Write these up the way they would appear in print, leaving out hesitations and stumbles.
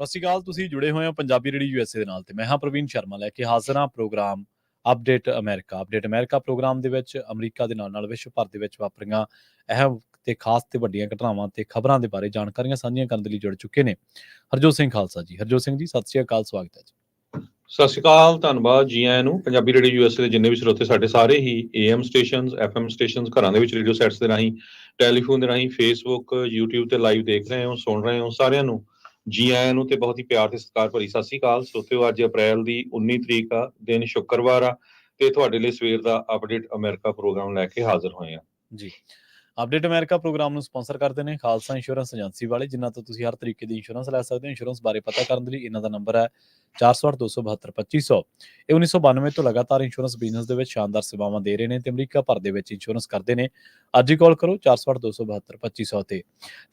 ਸਤਿ ਸ਼੍ਰੀ ਅਕਾਲ। ਤੁਸੀਂ ਜੁੜੇ ਹੋਏ ਹੋ ਪੰਜਾਬੀ ਰੇਡੀਓ ਯੂਐਸਏ ਦੇ ਨਾਲ ਤੇ ਮੈਂ ਹਾਂ ਪ੍ਰਵੀਨ ਸ਼ਰਮਾ ਲੈ ਕੇ ਹਾਜ਼ਰ ਹਾਂ ਪ੍ਰੋਗਰਾਮ ਅਪਡੇਟ ਅਮਰੀਕਾ ਪ੍ਰੋਗਰਾਮ ਦੇ ਵਿੱਚ ਅਮਰੀਕਾ ਦੇ ਨਾਲ ਵਿਸ਼ਵ ਭਰ ਦੇ ਵਿੱਚ ਵਾਪਰੀਆਂ ਅਹਿਮ ਤੇ ਖਾਸ ਤੇ ਵੱਡੀਆਂ ਘਟਨਾਵਾਂ ਤੇ ਖਬਰਾਂ ਦੇ ਬਾਰੇ ਜਾਣਕਾਰੀਆਂ ਸਾਂਝੀਆਂ ਕਰਨ ਦੇ ਲਈ ਜੁੜ ਚੁੱਕੇ ਨੇ ਹਰਜੋਤ ਸਿੰਘ ਖਾਲਸਾ ਜੀ। ਹਰਜੋਤ ਸਿੰਘ ਜੀ, ਸਤਿ ਸ਼੍ਰੀ ਅਕਾਲ, ਸਵਾਗਤ ਹੈ ਜੀ। ਸਤਿ ਸ਼੍ਰੀ ਅਕਾਲ, ਧੰਨਵਾਦ ਜੀ ਆਇਆਂ ਨੂੰ। ਪੰਜਾਬੀ ਰੇਡੀਓ ਯੂਐਸਏ ਦੇ ਜਿੰਨੇ ਵੀ ਸਰੋਤੇ ਸਾਡੇ ਸਾਰੇ ਹੀ AM ਸਟੇਸ਼ਨਸ, FM ਸਟੇਸ਼ਨਸ, ਘਰਾਂ ਦੇ ਵਿੱਚ ਰੇਡੀਓ ਸੈਟਸ ਦੇ ਰਾਹੀਂ, ਟੈਲੀਫੋਨ ਦੇ ਰਾਹੀਂ, ਫੇਸਬੁੱਕ, YouTube ਤੇ ਲਾਈਵ ਦੇਖ ਰਹੇ ਹੋ, ਸੁਣ ਰਹੇ ਹੋ, ਸਾਰਿਆਂ ਨੂੰ ਜੀ ਆਇਆਂ ਨੂੰ ਤੇ ਬਹੁਤ ਹੀ ਪਿਆਰ ਤੇ ਸਤਿਕਾਰ ਭਰੀ ਸਤਿ ਸ਼੍ਰੀ ਅਕਾਲ। ਸਰੋਤਿਓ, ਅੱਜ ਅਪ੍ਰੈਲ ਦੀ 19 ਤਰੀਕ ਆ, ਦਿਨ ਸ਼ੁੱਕਰਵਾਰ ਆ ਤੇ ਤੁਹਾਡੇ ਲਈ ਸਵੇਰ ਦਾ ਅਪਡੇਟ ਅਮਰੀਕਾ ਪ੍ਰੋਗਰਾਮ ਲੈ ਕੇ ਹਾਜ਼ਰ ਹੋਏ ਆ ਜੀ। ਅਪਡੇਟ ਅਮਰੀਕਾ ਪ੍ਰੋਗਰਾਮ ਨੂੰ ਸਪਾਂਸਰ ਕਰਦੇ ਨੇ ਖਾਲਸਾ ਇੰਸ਼ੋਰੈਂਸ ਏਜੰਸੀ ਵਾਲੇ, ਜਿਨ੍ਹਾਂ ਤੋਂ ਤੁਸੀਂ ਹਰ ਤਰੀਕੇ ਦੀ ਇੰਸ਼ੋਰੈਂਸ ਲੈ ਸਕਦੇ ਹੋ। ਇੰਸ਼ੋਰੈਂਸ ਬਾਰੇ ਪਤਾ ਕਰਨ ਦੇ ਲਈ ਇਹਨਾਂ ਦਾ ਨੰਬਰ ਹੈ 408-272-2500। ਇਹ 1992 ਤੋਂ ਲਗਾਤਾਰ ਇੰਸ਼ੋਰੈਂਸ ਬਿਜ਼ਨਸ ਦੇ ਵਿੱਚ ਸ਼ਾਨਦਾਰ ਸੇਵਾਵਾਂ ਦੇ ਰਹੇ ਨੇ ਤੇ ਅਮਰੀਕਾ ਭਰ ਦੇ ਵਿੱਚ ਇੰਸ਼ੋਰੈਂਸ ਕਰਦੇ ਨੇ। ਅੱਜ ਹੀ ਕਾਲ ਕਰੋ 408-272-2500 ਤੇ।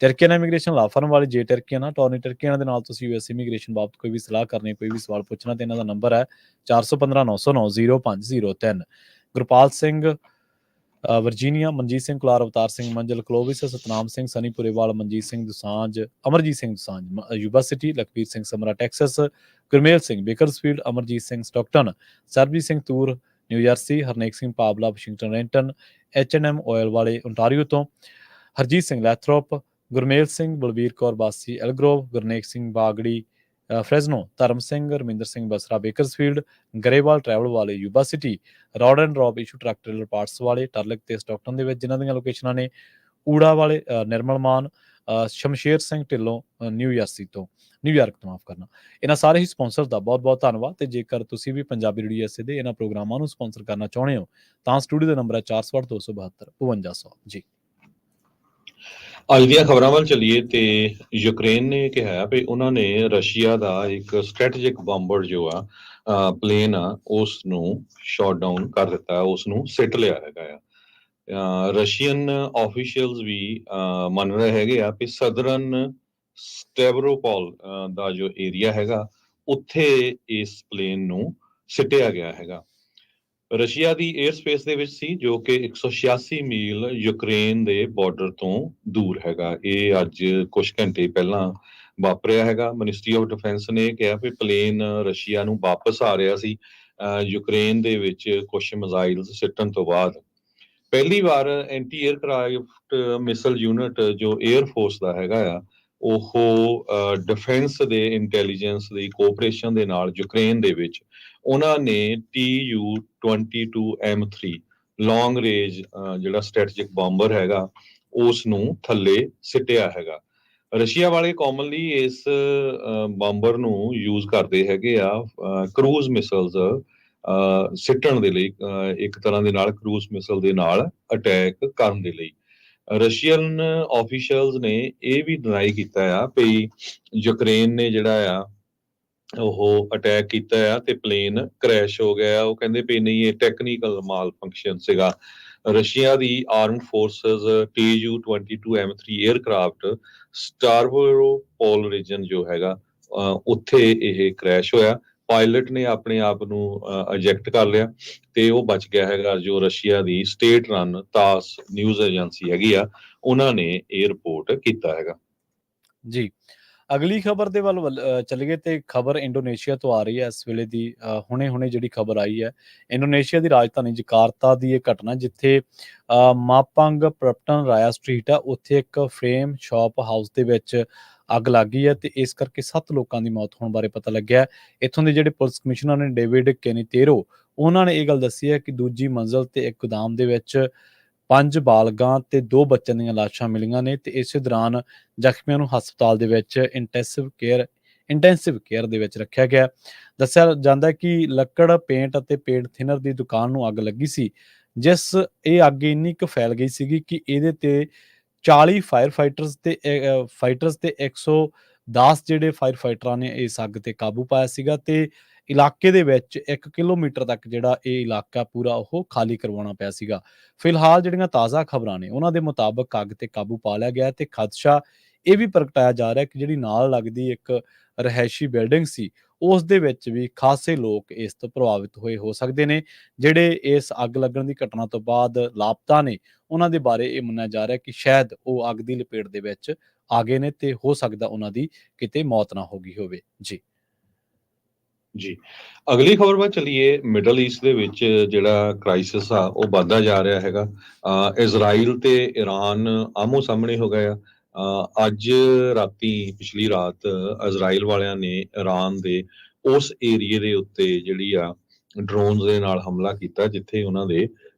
ਟਰਕੀਆਨਾ ਇਮੀਗ੍ਰੇਸ਼ਨ ਲਾ ਫਰਮ ਵਾਲੇ ਜੇ ਟਰਕੀਆਨਾ ਟੋਰਨੀ ਟਰਕੀਆਨਾ ਦੇ ਨਾਲ ਤੁਸੀਂ ਯੂਐਸ ਇਮੀਗ੍ਰੇਸ਼ਨ ਬਾਬਤ ਕੋਈ ਵੀ ਸਲਾਹ ਕਰਨੀ, ਕੋਈ ਵੀ ਸਵਾਲ ਪੁੱਛਣਾ ਤੇ ਇਹਨਾਂ ਦਾ ਨੰਬਰ ਹੈ 415-909-0503। Gurpal Singh Virginia, Manjit Singh Kular, Avtar Singh Manzil, Clovis, Satnam Singh Sunny Purewal, Manjit Singh Dosanjh, Amarjit Singh Dosanjh Yuba City, Lakhvir Singh Samra Texas, Gurmel Singh Bakersfield, Amarjit Singh Stockton, Sarabjit Singh Toor New Jersey, Harnek Singh Pabla Washington Renton, H&M oil ਵਾਲੇ ਓਨਟਾਰੀਓ ਤੋਂ, ਹਰਜੀਤ ਸਿੰਘ ਲੈਥਰੋਪ, ਗੁਰਮੇਲ ਸਿੰਘ, ਬਲਵੀਰ ਕੌਰ ਬਾਸੀ ਐਲਗਰੋਵ, Gurnek Singh Bagri Fresno, Dharam Singh, Raminder Singh Basra Bakersfield, Grewal travel ਵਾਲੇ Yuba City, Rod and Rob ਇਸ਼ੂ ਟਰੱਕ ਟ੍ਰੇਲਰ ਪਾਰਟਸ ਵਾਲੇ ਟਰਲਿਕ ਤੇ ਸਟਾਕਟਨ ਦੇ ਵਿੱਚ, ਜਿਨ੍ਹਾਂ ਦੀਆਂ ਲੋਕੇਸ਼ਨਾਂ ਨੇ ਊੜਾ ਵਾਲੇ ਨਿਰਮਲ ਮਾਨ, ਸ਼ਮਸ਼ੇਰ ਸਿੰਘ ਢਿੱਲੋਂ ਨਿਊਯਾਰਕ ਤੋਂ ਮਾਫ ਕਰਨਾ। ਇਹਨਾਂ ਸਾਰੇ ਹੀ ਸਪਾਂਸਰ ਦਾ ਬਹੁਤ ਬਹੁਤ ਧੰਨਵਾਦ। ਤੇ ਜੇਕਰ ਤੁਸੀਂ ਵੀ ਪੰਜਾਬੀ ਰੇਡੀਓ ਯੂਐਸਏ ਦੇ ਇਹਨਾਂ ਪ੍ਰੋਗਰਾਮਾਂ ਨੂੰ ਸਪਾਂਸਰ ਕਰਨਾ ਚਾਹੁੰਦੇ ਹੋ ਤਾਂ ਸਟੂਡੀਓ ਦਾ ਨੰਬਰ ਹੈ 462-272-5200 ਜੀ। ਅੱਜ ਦੀਆਂ ਖਬਰਾਂ ਵੱਲ ਚੱਲੀਏ ਤੇ ਯੂਕਰੇਨ ਨੇ ਕਿਹਾ ਵੀ ਉਹਨਾਂ ਨੇ ਰਸ਼ੀਆ ਦਾ ਇੱਕ ਸਟ੍ਰੈਟੇਜਿਕ ਬੰਬਰ ਜੋ ਆ ਪਲੇਨ ਆ ਉਸ ਨੂੰ ਸ਼ਾਟ ਡਾਊਨ ਕਰ ਦਿੱਤਾ, ਉਸ ਨੂੰ ਸਿੱਟ ਲਿਆ ਹੈਗਾ ਆ। ਰਸ਼ੀਅਨ ਆਫੀਸ਼ੀਅਲਸ ਵੀ ਮੰਨ ਰਹੇ ਹੈਗੇ ਆ ਕਿ ਸਦਰਨ ਸਟੈਵਰੋਪੋਲ ਦਾ ਜੋ ਏਰੀਆ ਹੈਗਾ ਉੱਥੇ ਇਸ ਪਲੇਨ ਨੂੰ ਸਿੱਟਿਆ ਗਿਆ ਹੈਗਾ। ਰਸ਼ੀਆ ਦੀ 에ਅਰ ਸਪੇਸ ਦੇ ਵਿੱਚ ਸੀ, ਜੋ ਕਿ 186 ਮੀਲ ਯੂਕਰੇਨ ਦੇ ਬਾਰਡਰ ਤੋਂ ਦੂਰ ਹੈਗਾ। ਇਹ ਅੱਜ ਕੁਝ ਘੰਟੇ ਪਹਿਲਾਂ ਵਾਪਰਿਆ ਹੈਗਾ। ਮਿਨਿਸਟਰੀ ਆਫ ਡਿਫੈਂਸ ਨੇ ਕਿਹਾ ਵੀ ਪਲੇਨ ਰਸ਼ੀਆ ਨੂੰ ਵਾਪਸ ਆ ਰਿਹਾ ਸੀ ਯੂਕਰੇਨ ਦੇ ਵਿੱਚ ਕੁਝ ਮਿਜ਼ਾਈਲ ਸਿੱਟਣ ਤੋਂ ਬਾਅਦ। ਪਹਿਲੀ ਵਾਰ ਐਂਟੀ 에ਅਰਕ੍ਰਾਫਟ ਮਿਸਲ ਯੂਨਿਟ ਜੋ 에ਅਰ ਫੋਰਸ ਦਾ ਹੈਗਾ ਆ, ਉਹ ਡਿਫੈਂਸ ਦੇ ਇੰਟੈਲੀਜੈਂਸ ਦੀ ਕੋਆਪਰੇਸ਼ਨ ਦੇ ਨਾਲ ਯੂਕਰੇਨ ਦੇ ਵਿੱਚ ਉਹਨਾਂ ਨੇ Tu-22M3 ਲੌਂਗ ਰੇਂਜ ਜਿਹੜਾ ਸਟ੍ਰੈਟੇਜਿਕ ਬੰਬਰ ਹੈਗਾ ਉਸ ਨੂੰ ਥੱਲੇ ਸਿੱਟਿਆ ਹੈਗਾ। ਰਸ਼ੀਆ ਵਾਲੇ ਕਾਮਨਲੀ ਇਸ ਬੰਬਰ ਨੂੰ ਯੂਜ਼ ਕਰਦੇ ਹੈਗੇ ਆ ਕਰੂਜ਼ ਮਿਸਲਸ ਸਿੱਟਣ ਦੇ ਲਈ, ਇੱਕ ਤਰ੍ਹਾਂ ਦੇ ਨਾਲ ਕਰੂਜ਼ ਮਿਸਲ ਦੇ ਨਾਲ ਅਟੈਕ ਕਰਨ ਦੇ ਲਈ। ਰਸ਼ੀਅਨ ਆਫੀਸ਼ੀਅਲਸ ਨੇ ਇਹ ਵੀ ਡਿਨਾਈ ਕੀਤਾ ਆ ਵੀ ਯੂਕਰੇਨ ਨੇ ਜਿਹੜਾ ਆ ਉਹ ਅਟੈਕ ਕੀਤਾ ਆ ਤੇ ਪਲੇਨ ਕ੍ਰੈਸ਼ ਹੋ ਗਿਆ। ਉਹ ਕਹਿੰਦੇ ਵੀ ਨਹੀਂ, ਇਹ ਟੈਕਨੀਕਲ ਮਾਲ ਫੰਕਸ਼ਨ ਸੀਗਾ। ਰਸ਼ੀਆ ਦੀ armed forces Tu-22M3 aircraft Stavropol region ਜੋ ਹੈਗਾ ਉੱਥੇ ਇਹ ਕ੍ਰੈਸ਼ ਹੋਇਆ। ਪਾਇਲਟ ਨੇ ਆਪਣੇ ਆਪ ਨੂੰ ਇਜੈਕਟ ਕਰ ਲਿਆ ਤੇ ਉਹ ਬਚ ਗਿਆ ਹੈਗਾ। ਜੋ ਰਸ਼ੀਆ ਦੀ ਸਟੇਟ ਰਨ ਤਾਸ ਨਿਊਜ਼ ਏਜੰਸੀ ਹੈਗੀ ਆ, ਉਹਨਾਂ ਨੇ ਇਹ ਰਿਪੋਰਟ ਕੀਤਾ ਹੈਗਾ ਜੀ। ਅਗਲੀ ਖਬਰ ਦੇ ਵੱਲ ਚੱਲੀਏ ਤੇ ਖਬਰ ਇੰਡੋਨੇਸ਼ੀਆ ਤੋਂ ਆ ਰਹੀ ਹੈ ਇਸ ਵੇਲੇ ਦੀ। ਹੁਣੇ ਜਿਹੜੀ ਖਬਰ ਆਈ ਹੈ, ਇੰਡੋਨੇਸ਼ੀਆ ਦੀ ਰਾਜਧਾਨੀ ਜਕਾਰਤਾ ਦੀ ਇਹ ਘਟਨਾ, ਜਿੱਥੇ ਮਾਪੰਗ ਪ੍ਰਪਟਨ ਰਾਇਆ ਸਟਰੀਟ ਆ, ਉੱਥੇ ਇੱਕ ਫਰੇਮ ਸ਼ਾਪ ਹਾਊਸ ਦੇ ਵਿੱਚ ਅੱਗ ਲੱਗ ਗਈ ਹੈ ਤੇ ਇਸ ਕਰਕੇ 7 ਲੋਕਾਂ ਦੀ ਮੌਤ ਹੋਣ ਬਾਰੇ ਪਤਾ ਲੱਗਿਆ। ਇੱਥੋਂ ਦੇ ਜਿਹੜੇ ਪੁਲਿਸ ਕਮਿਸ਼ਨਰ ਨੇ ਡੇਵਿਡ ਕੈਨੀਤੇਰੋ, ਉਹਨਾਂ ਨੇ ਇਹ ਗੱਲ ਦੱਸੀ ਹੈ ਕਿ ਦੂਜੀ ਮੰਜ਼ਲ ਤੇ ਇੱਕ ਗੋਦਾਮ ਦੇ ਵਿੱਚ 5 ਬਾਲਗਾਂ ਤੇ 2 ਬੱਚਿਆਂ ਦੀਆਂ ਲਾਸ਼ਾਂ ਮਿਲੀਆਂ ਨੇ ਤੇ ਇਸੇ ਦੌਰਾਨ ਜ਼ਖਮੀਆਂ ਨੂੰ ਹਸਪਤਾਲ ਦੇ ਵਿੱਚ ਇੰਟੈਂਸਿਵ ਕੇਅਰ ਦੇ ਵਿੱਚ ਰੱਖਿਆ ਗਿਆ। ਦੱਸਿਆ ਜਾਂਦਾ ਕਿ ਲੱਕੜ, ਪੇਂਟ ਅਤੇ ਪੇਂਟ ਥਿਨਰ ਦੀ ਦੁਕਾਨ ਨੂੰ ਅੱਗ ਲੱਗੀ ਸੀ, ਜਿਸ ਇਹ ਅੱਗ ਇੰਨੀ ਕੁ ਫੈਲ ਗਈ ਸੀਗੀ ਕਿ ਇਹਦੇ ਤੇ 40 ਫਾਇਰ ਫਾਈਟਰਸ ਤੇ 110 ਜਿਹੜੇ ਫਾਇਰ ਫਾਈਟਰਾਂ ਨੇ ਇਸ ਅੱਗ ਤੇ ਕਾਬੂ ਪਾਇਆ ਸੀਗਾ ਤੇ ਇਲਾਕੇ ਦੇ ਵਿੱਚ 1 ਕਿਲੋਮੀਟਰ ਤੱਕ ਜਿਹੜਾ ਇਹ ਇਲਾਕਾ ਪੂਰਾ ਉਹ ਖਾਲੀ ਕਰਵਾਉਣਾ ਪਿਆ ਸੀਗਾ। ਫਿਲਹਾਲ ਜਿਹੜੀਆਂ ਤਾਜ਼ਾ ਖਬਰਾਂ ਨੇ ਉਹਨਾਂ ਦੇ ਮੁਤਾਬਕ ਅੱਗ ਤੇ ਕਾਬੂ ਪਾ ਲਿਆ ਗਿਆ ਤੇ ਖਦਸ਼ਾ ਇਹ ਵੀ ਪ੍ਰਗਟਾਇਆ ਜਾ ਰਿਹਾ ਕਿ ਜਿਹੜੀ ਨਾਲ ਲੱਗਦੀ ਇੱਕ ਰਿਹਾਇਸ਼ੀ ਬਿਲਡਿੰਗ ਸੀ, ਉਸ ਦੇ ਵਿੱਚ ਵੀ ਖਾਸੇ ਲੋਕ ਇਸ ਤੋਂ ਪ੍ਰਭਾਵਿਤ ਹੋਏ ਹੋ ਸਕਦੇ ਨੇ। ਜਿਹੜੇ ਇਸ ਅੱਗ ਲੱਗਣ ਦੀ ਘਟਨਾ ਤੋਂ ਬਾਅਦ ਲਾਪਤਾ ਨੇ, ਉਹਨਾਂ ਦੇ ਬਾਰੇ ਇਹ ਮੰਨਿਆ ਜਾ ਰਿਹਾ ਕਿ ਸ਼ਾਇਦ ਉਹ ਅੱਗ ਦੀ ਲਪੇਟ ਦੇ ਵਿੱਚ ਆ ਗਏ ਨੇ ਤੇ ਹੋ ਸਕਦਾ ਉਹਨਾਂ ਦੀ ਕਿਤੇ ਮੌਤ ਨਾ ਹੋ ਗਈ ਹੋਵੇ। ਜੀ ਜੀ, ਅਗਲੀ ਖਬਰ ਵੱਲ ਚੱਲੀਏ। ਮਿਡਲ ਈਸਟ ਦੇ ਵਿੱਚ ਜਿਹੜਾ ਕ੍ਰਾਈਸਿਸ ਆ ਉਹ ਵੱਧਦਾ ਜਾ ਰਿਹਾ ਹੈਗਾ। ਇਜ਼ਰਾਈਲ ਤੇ ਈਰਾਨ ਆਮੋ ਸਾਹਮਣੇ ਹੋ ਗਏ ਆ। ਅੱਜ ਰਾਤੀ, ਪਿਛਲੀ ਰਾਤ, ਇਜ਼ਰਾਈਲ ਵਾਲਿਆਂ ਨੇ ਈਰਾਨ ਦੇ ਉਸ ਏਰੀਏ ਦੇ ਉੱਤੇ ਜਿਹੜੀ ਆ ਡਰੋਨਸ ਦੇ ਨਾਲ ਹਮਲਾ ਕੀਤਾ ਜਿੱਥੇ ਉਹਨਾਂ ਦੇ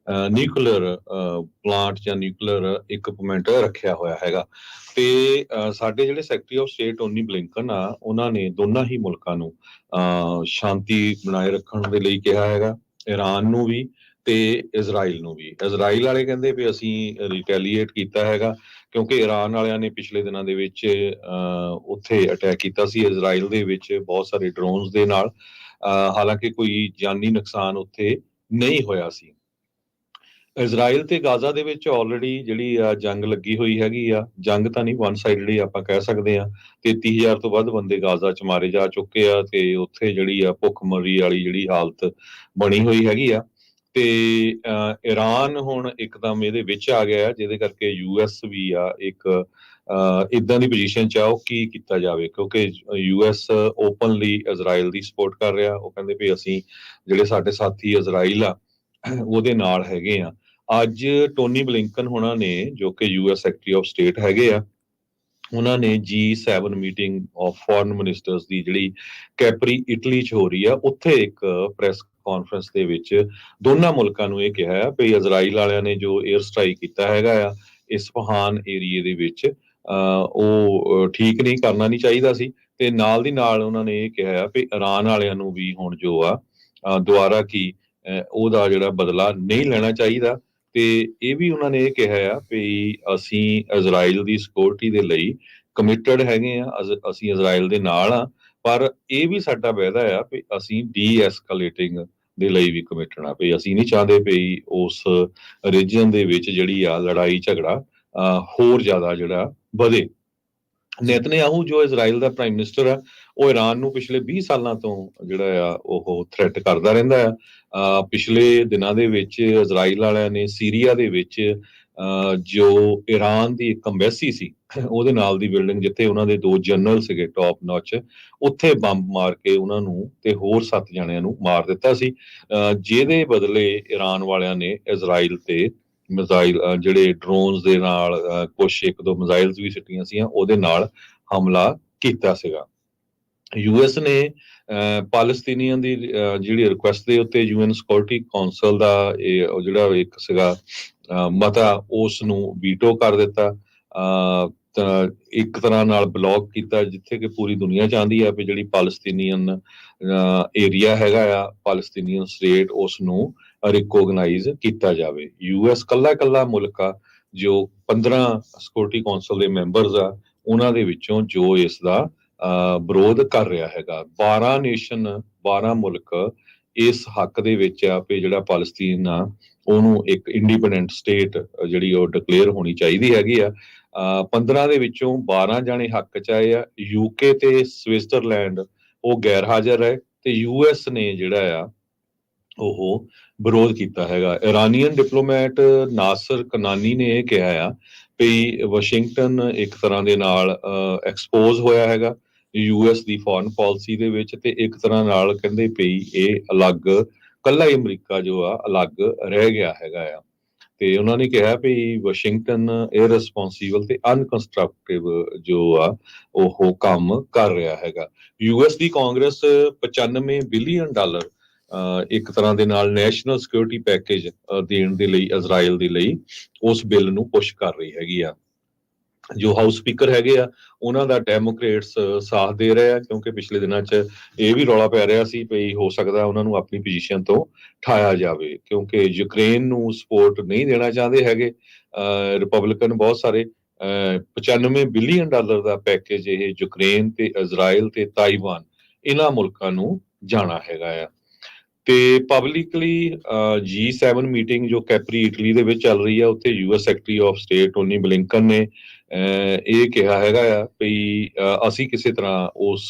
ਨਿਊਕਲੀਅਰ ਪਲਾਂਟ ਜਾਂ ਨਿਊਕਲੀਅਰ ਇਕਵਿਪਮੈਂਟ ਰੱਖਿਆ ਹੋਇਆ ਹੈਗਾ। ਤੇ ਸਾਡੇ ਜਿਹੜੇ secretary of state Tony Blinken ਆ, ਉਹਨਾਂ ਨੇ ਦੋਨਾਂ ਹੀ ਮੁਲਕਾਂ ਨੂੰ ਸ਼ਾਂਤੀ ਬਣਾਏ ਰੱਖਣ ਦੇ ਲਈ ਕਿਹਾ ਹੈਗਾ, ਈਰਾਨ ਨੂੰ ਵੀ ਤੇ ਇਜ਼ਰਾਈਲ ਨੂੰ ਵੀ। ਇਜ਼ਰਾਈਲ ਵਾਲੇ ਕਹਿੰਦੇ ਵੀ ਅਸੀਂ ਰਿਟੈਲੀਏਟ ਕੀਤਾ ਹੈਗਾ ਕਿਉਂਕਿ ਈਰਾਨ ਵਾਲਿਆਂ ਨੇ ਪਿਛਲੇ ਦਿਨਾਂ ਦੇ ਵਿੱਚ ਉੱਥੇ ਅਟੈਕ ਕੀਤਾ ਸੀ ਇਜ਼ਰਾਈਲ ਦੇ ਵਿੱਚ ਬਹੁਤ ਸਾਰੇ ਡਰੋਨਸ ਦੇ ਨਾਲ। ਹਾਲਾਂਕਿ ਕੋਈ ਜਾਨੀ ਨੁਕਸਾਨ ਉੱਥੇ ਨਹੀਂ ਹੋਇਆ ਸੀ। ਇਜ਼ਰਾਈਲ ਤੇ ਗਾਜ਼ਾ ਦੇ ਵਿੱਚ ਆਲਰੇਡੀ ਜਿਹੜੀ ਆ ਜੰਗ ਲੱਗੀ ਹੋਈ ਹੈਗੀ ਆ। ਜੰਗ ਤਾਂ ਨਹੀਂ, ਵਨ ਸਾਈਡਲੀ ਆਪਾਂ ਕਹਿ ਸਕਦੇ ਆ। 33,000 ਤੋਂ ਵੱਧ ਬੰਦੇ ਗਾਜ਼ਾ 'ਚ ਮਾਰੇ ਜਾ ਚੁੱਕੇ ਆ ਤੇ ਉੱਥੇ ਜਿਹੜੀ ਆ ਭੁੱਖਮਰੀ ਵਾਲੀ ਜਿਹੜੀ ਹਾਲਤ ਬਣੀ ਹੋਈ ਹੈਗੀ ਆ। ਤੇ ਈਰਾਨ ਹੁਣ ਇੱਕਦਮ ਇਹਦੇ ਵਿੱਚ ਆ ਗਿਆ, ਜਿਹਦੇ ਕਰਕੇ ਯੂਐਸ ਵੀ ਆ ਇੱਕ ਇਦਾਂ ਦੀ ਪੋਜੀਸ਼ਨ 'ਚ ਆ ਉਹ ਕੀ ਕੀਤਾ ਜਾਵੇ, ਕਿਉਂਕਿ ਯੂਐਸ ਓਪਨਲੀ ਇਜ਼ਰਾਈਲ ਦੀ ਸਪੋਰਟ ਕਰ ਰਿਹਾ। ਉਹ ਕਹਿੰਦੇ ਵੀ ਅਸੀਂ ਜਿਹੜੇ ਸਾਡੇ ਸਾਥੀ ਇਜ਼ਰਾਈਲ ਆ ਉਹਦੇ ਨਾਲ ਹੈਗੇ ਆ। ਅੱਜ ਟੋਨੀ ਬਲਿੰਕਨ ਹੋਣਾ ਨੇ, ਜੋ ਕਿ ਯੂਐਸ ਸੈਕਟਰੀ ਆਫ ਸਟੇਟ ਹੈਗੇ ਆ, ਉਹਨਾਂ ਨੇ G7 meeting of foreign ministers ਦੀ ਜਿਹੜੀ ਕੈਪਰੀ ਇਟਲੀ 'ਚ ਹੋ ਰਹੀ ਆ, ਉੱਥੇ ਇੱਕ ਪ੍ਰੈਸ ਕਾਨਫਰੰਸ ਦੇ ਵਿੱਚ ਦੋਨਾਂ ਮੁਲਕਾਂ ਨੂੰ ਇਹ ਕਿਹਾ ਵੀ ਇਜ਼ਰਾਈਲ ਵਾਲਿਆਂ ਨੇ ਜੋ 에ਅਰ ਸਟ੍ਰਾਈਕ ਕੀਤਾ ਹੈਗਾ ਆ ਇਸਫਹਾਨ ਏਰੀਏ ਦੇ ਵਿੱਚ, ਉਹ ਠੀਕ ਨਹੀਂ, ਕਰਨਾ ਨਹੀਂ ਚਾਹੀਦਾ ਸੀ। ਤੇ ਨਾਲ ਦੀ ਨਾਲ ਉਹਨਾਂ ਨੇ ਇਹ ਕਿਹਾ ਵੀ ਈਰਾਨ ਵਾਲਿਆਂ ਨੂੰ ਵੀ ਹੁਣ ਜੋ ਆ ਦੁਬਾਰਾ ਕੀ ਉਹਦਾ ਜਿਹੜਾ ਬਦਲਾ ਨਹੀਂ ਲੈਣਾ ਚਾਹੀਦਾ। ਤੇ ਇਹ ਵੀ ਉਹਨਾਂ ਨੇ ਇਹ ਕਿਹਾ ਆ ਵੀ ਅਸੀਂ ਇਜ਼ਰਾਈਲ ਦੀ ਸਿਕਿਉਰਿਟੀ ਦੇ ਲਈ ਕਮਿਟਡ ਹੈਗੇ ਆ, ਅਸੀਂ ਇਜ਼ਰਾਈਲ ਦੇ ਨਾਲ ਆ, ਪਰ ਇਹ ਵੀ ਸਾਡਾ ਵਾਅਦਾ ਆ ਵੀ ਅਸੀਂ ਡੀ-ਐਸਕੇਲੇਟਿੰਗ ਦੇ ਲਈ ਵੀ ਕਮਿਟਡ ਆ, ਵੀ ਅਸੀਂ ਨਹੀਂ ਚਾਹੁੰਦੇ ਵੀ ਉਸ ਰੀਜਨ ਦੇ ਵਿੱਚ ਜਿਹੜੀ ਆ ਲੜਾਈ ਝਗੜਾ ਹੋਰ ਜ਼ਿਆਦਾ ਜਿਹੜਾ ਵਧੇ। ਨੇਤਨਯਾਹੂ ਜੋ ਇਜ਼ਰਾਈਲ ਦਾ ਪ੍ਰਾਈਮ ਮਿਨਿਸਟਰ ਆ, ਉਹ ਈਰਾਨ ਨੂੰ ਪਿਛਲੇ 20 ਸਾਲਾਂ ਤੋਂ ਜਿਹੜਾ ਆ ਉਹ ਥ੍ਰੈਟ ਕਰਦਾ ਰਹਿੰਦਾ ਆ। ਪਿਛਲੇ ਦਿਨਾਂ ਦੇ ਵਿੱਚ ਇਜ਼ਰਾਈਲ ਵਾਲਿਆਂ ਨੇ ਸੀਰੀਆ ਦੇ ਵਿੱਚ ਜੋ ਈਰਾਨ ਦੀ ਇੱਕ ਅੰਬੈਸੀ ਸੀ ਉਹਦੇ ਨਾਲ ਦੀ ਬਿਲਡਿੰਗ ਜਿੱਥੇ ਉਹਨਾਂ ਦੇ 2 ਜਨਰਲ ਸੀਗੇ ਟੌਪ ਨੌਚ, ਉੱਥੇ ਬੰਬ ਮਾਰ ਕੇ ਉਹਨਾਂ ਨੂੰ ਤੇ ਹੋਰ 7 ਜਣਿਆਂ ਨੂੰ ਮਾਰ ਦਿੱਤਾ ਸੀ। ਜਿਹਦੇ ਬਦਲੇ ਈਰਾਨ ਵਾਲਿਆਂ ਨੇ ਇਜ਼ਰਾਈਲ ਤੇ ਮਿਜ਼ਾਈਲ ਜਿਹੜੇ ਡਰੋਨਸ ਦੇ ਨਾਲ ਕੁਛ 1-2 ਮਿਜ਼ਾਈਲਸ ਵੀ ਸਿੱਟੀਆਂ ਸੀਗੀਆਂ, ਉਹਦੇ ਨਾਲ ਹਮਲਾ ਕੀਤਾ ਸੀਗਾ। ਯੂਐਸ ਨੇ ਪਾਲਸਤੀਨੀਅਨ ਦੀ ਜਿਹੜੀ ਰਿਕੁਐਸਟ ਦੇ ਉੱਤੇ ਯੂਐਨ ਸਿਕਿਉਰਿਟੀ ਕਾਉਂਸਲ ਦਾ ਇਹ ਜਿਹੜਾ ਇੱਕ ਸੀਗਾ ਮਤਾ, ਉਸ ਨੂੰ ਵੀਟੋ ਕਰ ਦਿੱਤਾ। ਤਾਂ ਇੱਕ ਤਰ੍ਹਾਂ ਨਾਲ ਬਲੌਕ ਕੀਤਾ, ਜਿੱਥੇ ਕਿ ਪੂਰੀ ਦੁਨੀਆ ਚਾਹੁੰਦੀ ਆ ਵੀ ਜਿਹੜੀ ਪਾਲਸਤੀਨੀਅਨ ਏਰੀਆ ਹੈਗਾ ਆ, ਪਾਲਸਤੀਨੀਅਨ ਸਟੇਟ, ਉਸ ਨੂੰ ਰਿਕੋਗਨਾਈਜ਼ ਕੀਤਾ ਜਾਵੇ। ਯੂਐਸ ਕੱਲਾ ਮੁਲਕ ਆ ਜੋ 15 ਸਿਕਿਉਰਿਟੀ ਕਾਉਂਸਲ ਦੇ ਮੈਂਬਰਸ ਆ, ਉਹਨਾਂ ਦੇ ਵਿੱਚੋਂ ਜੋ ਇਸ ਦਾ ਵਿਰੋਧ ਕਰ ਰਿਹਾ ਹੈਗਾ। 12 ਮੁਲਕ ਇਸ ਹੱਕ ਦੇ ਵਿੱਚ ਆ ਵੀ ਜਿਹੜਾ ਪਾਲਸਤੀਨ ਆ ਉਹਨੂੰ ਇੱਕ ਇੰਡੀਪੈਂਡੈਂਟ ਸਟੇਟ ਜਿਹੜੀ ਉਹ ਡਿਕਲੇਅਰ ਹੋਣੀ ਚਾਹੀਦੀ ਹੈਗੀ ਆ। 15 ਦੇ ਵਿੱਚੋਂ 12 ਜਾਣੇ ਹੱਕ 'ਚ ਆਏ ਆ। ਯੂਕੇ ਤੇ ਸਵਿਟਜ਼ਰਲੈਂਡ ਉਹ ਗੈਰ ਹਾਜ਼ਰ ਹੈ ਤੇ ਯੂਐਸ ਨੇ ਜਿਹੜਾ ਆ ਉਹ ਵਿਰੋਧ ਕੀਤਾ ਹੈਗਾ। ਇਰਾਨੀਅਨ ਡਿਪਲੋਮੈਟ ਨਾਸਰ ਕਨਾਨੀ ਨੇ ਇਹ ਕਿਹਾ ਆ ਵੀ ਵਾਸ਼ਿੰਗਟਨ ਇੱਕ ਤਰ੍ਹਾਂ ਦੇ ਨਾਲ ਐਕਸਪੋਜ਼ ਹੋਇਆ ਹੈਗਾ ਯੂਐਸ ਦੀ ਫੋਰਨ ਪਾਲਿਸੀ ਦੇ ਵਿੱਚ, ਤੇ ਇੱਕ ਤਰ੍ਹਾਂ ਨਾਲ ਕਹਿੰਦੇ ਵੀ ਇਹ ਅਲੱਗ, ਕੱਲਾ ਹੀ ਅਮਰੀਕਾ ਜੋ ਆ ਅਲੱਗ ਰਹਿ ਗਿਆ ਹੈਗਾ ਆ। ਤੇ ਉਹਨਾਂ ਨੇ ਕਿਹਾ ਵੀ ਵਾਸ਼ਿੰਗਟਨ ਇਰਰਿਸਪੌਂਸੀਬਲ ਤੇ ਅਨਕੰਸਟਰਕਟਿਵ ਜੋ ਆ ਉਹ ਕੰਮ ਕਰ ਰਿਹਾ ਹੈਗਾ। ਯੂਐਸ ਦੀ ਕਾਂਗਰਸ $95 ਬਿਲੀਅਨ ਇੱਕ ਤਰ੍ਹਾਂ ਦੇ ਨਾਲ ਨੈਸ਼ਨਲ ਸਿਕਿਉਰਿਟੀ ਪੈਕੇਜ ਦੇਣ ਦੇ ਲਈ ਇਜ਼ਰਾਈਲ ਦੇ ਲਈ ਉਸ ਬਿੱਲ ਨੂੰ ਪੁਸ਼ ਕਰ ਰਹੀ ਹੈਗੀ ਆ। ਜੋ ਹਾਊਸ ਸਪੀਕਰ ਹੈਗੇ ਆ ਉਹਨਾਂ ਦਾ ਡੈਮੋਕ੍ਰੇਟਸ ਸਾਥ ਦੇ ਰਹੇ ਆ, ਕਿਉਂਕਿ ਪਿਛਲੇ ਦਿਨਾਂ 'ਚ ਇਹ ਵੀ ਰੌਲਾ ਪੈ ਰਿਹਾ ਸੀ ਵੀ ਹੋ ਸਕਦਾ ਉਹਨਾਂ ਨੂੰ ਆਪਣੀ ਪੋਜੀਸ਼ਨ ਤੋਂ ਠਾਇਆ ਜਾਵੇ, ਕਿਉਂਕਿ ਯੂਕਰੇਨ ਨੂੰ ਸਪੋਰਟ ਨਹੀਂ ਦੇਣਾ ਚਾਹੁੰਦੇ ਹੈਗੇ ਰਿਪਬਲਿਕਨ ਬਹੁਤ ਸਾਰੇ। $95 ਬਿਲੀਅਨ ਦਾ ਪੈਕੇਜ ਇਹ ਯੂਕਰੇਨ ਤੇ ਇਜ਼ਰਾਈਲ ਤੇ ਤਾਈਵਾਨ, ਇਹਨਾਂ ਮੁਲਕਾਂ ਨੂੰ ਜਾਣਾ ਹੈਗਾ ਆ। ਤੇ ਪਬਲਿਕਲੀ G7 ਮੀਟਿੰਗ ਜੋ ਕੈਪਰੀ ਇਟਲੀ ਦੇ ਵਿੱਚ ਚੱਲ ਰਹੀ ਆ, ਉੱਥੇ US secretary of state Tony Blinken ਨੇ ਇਹ ਕਿਹਾ ਹੈਗਾ ਆ ਵੀ ਅਸੀਂ ਕਿਸੇ ਤਰ੍ਹਾਂ ਉਸ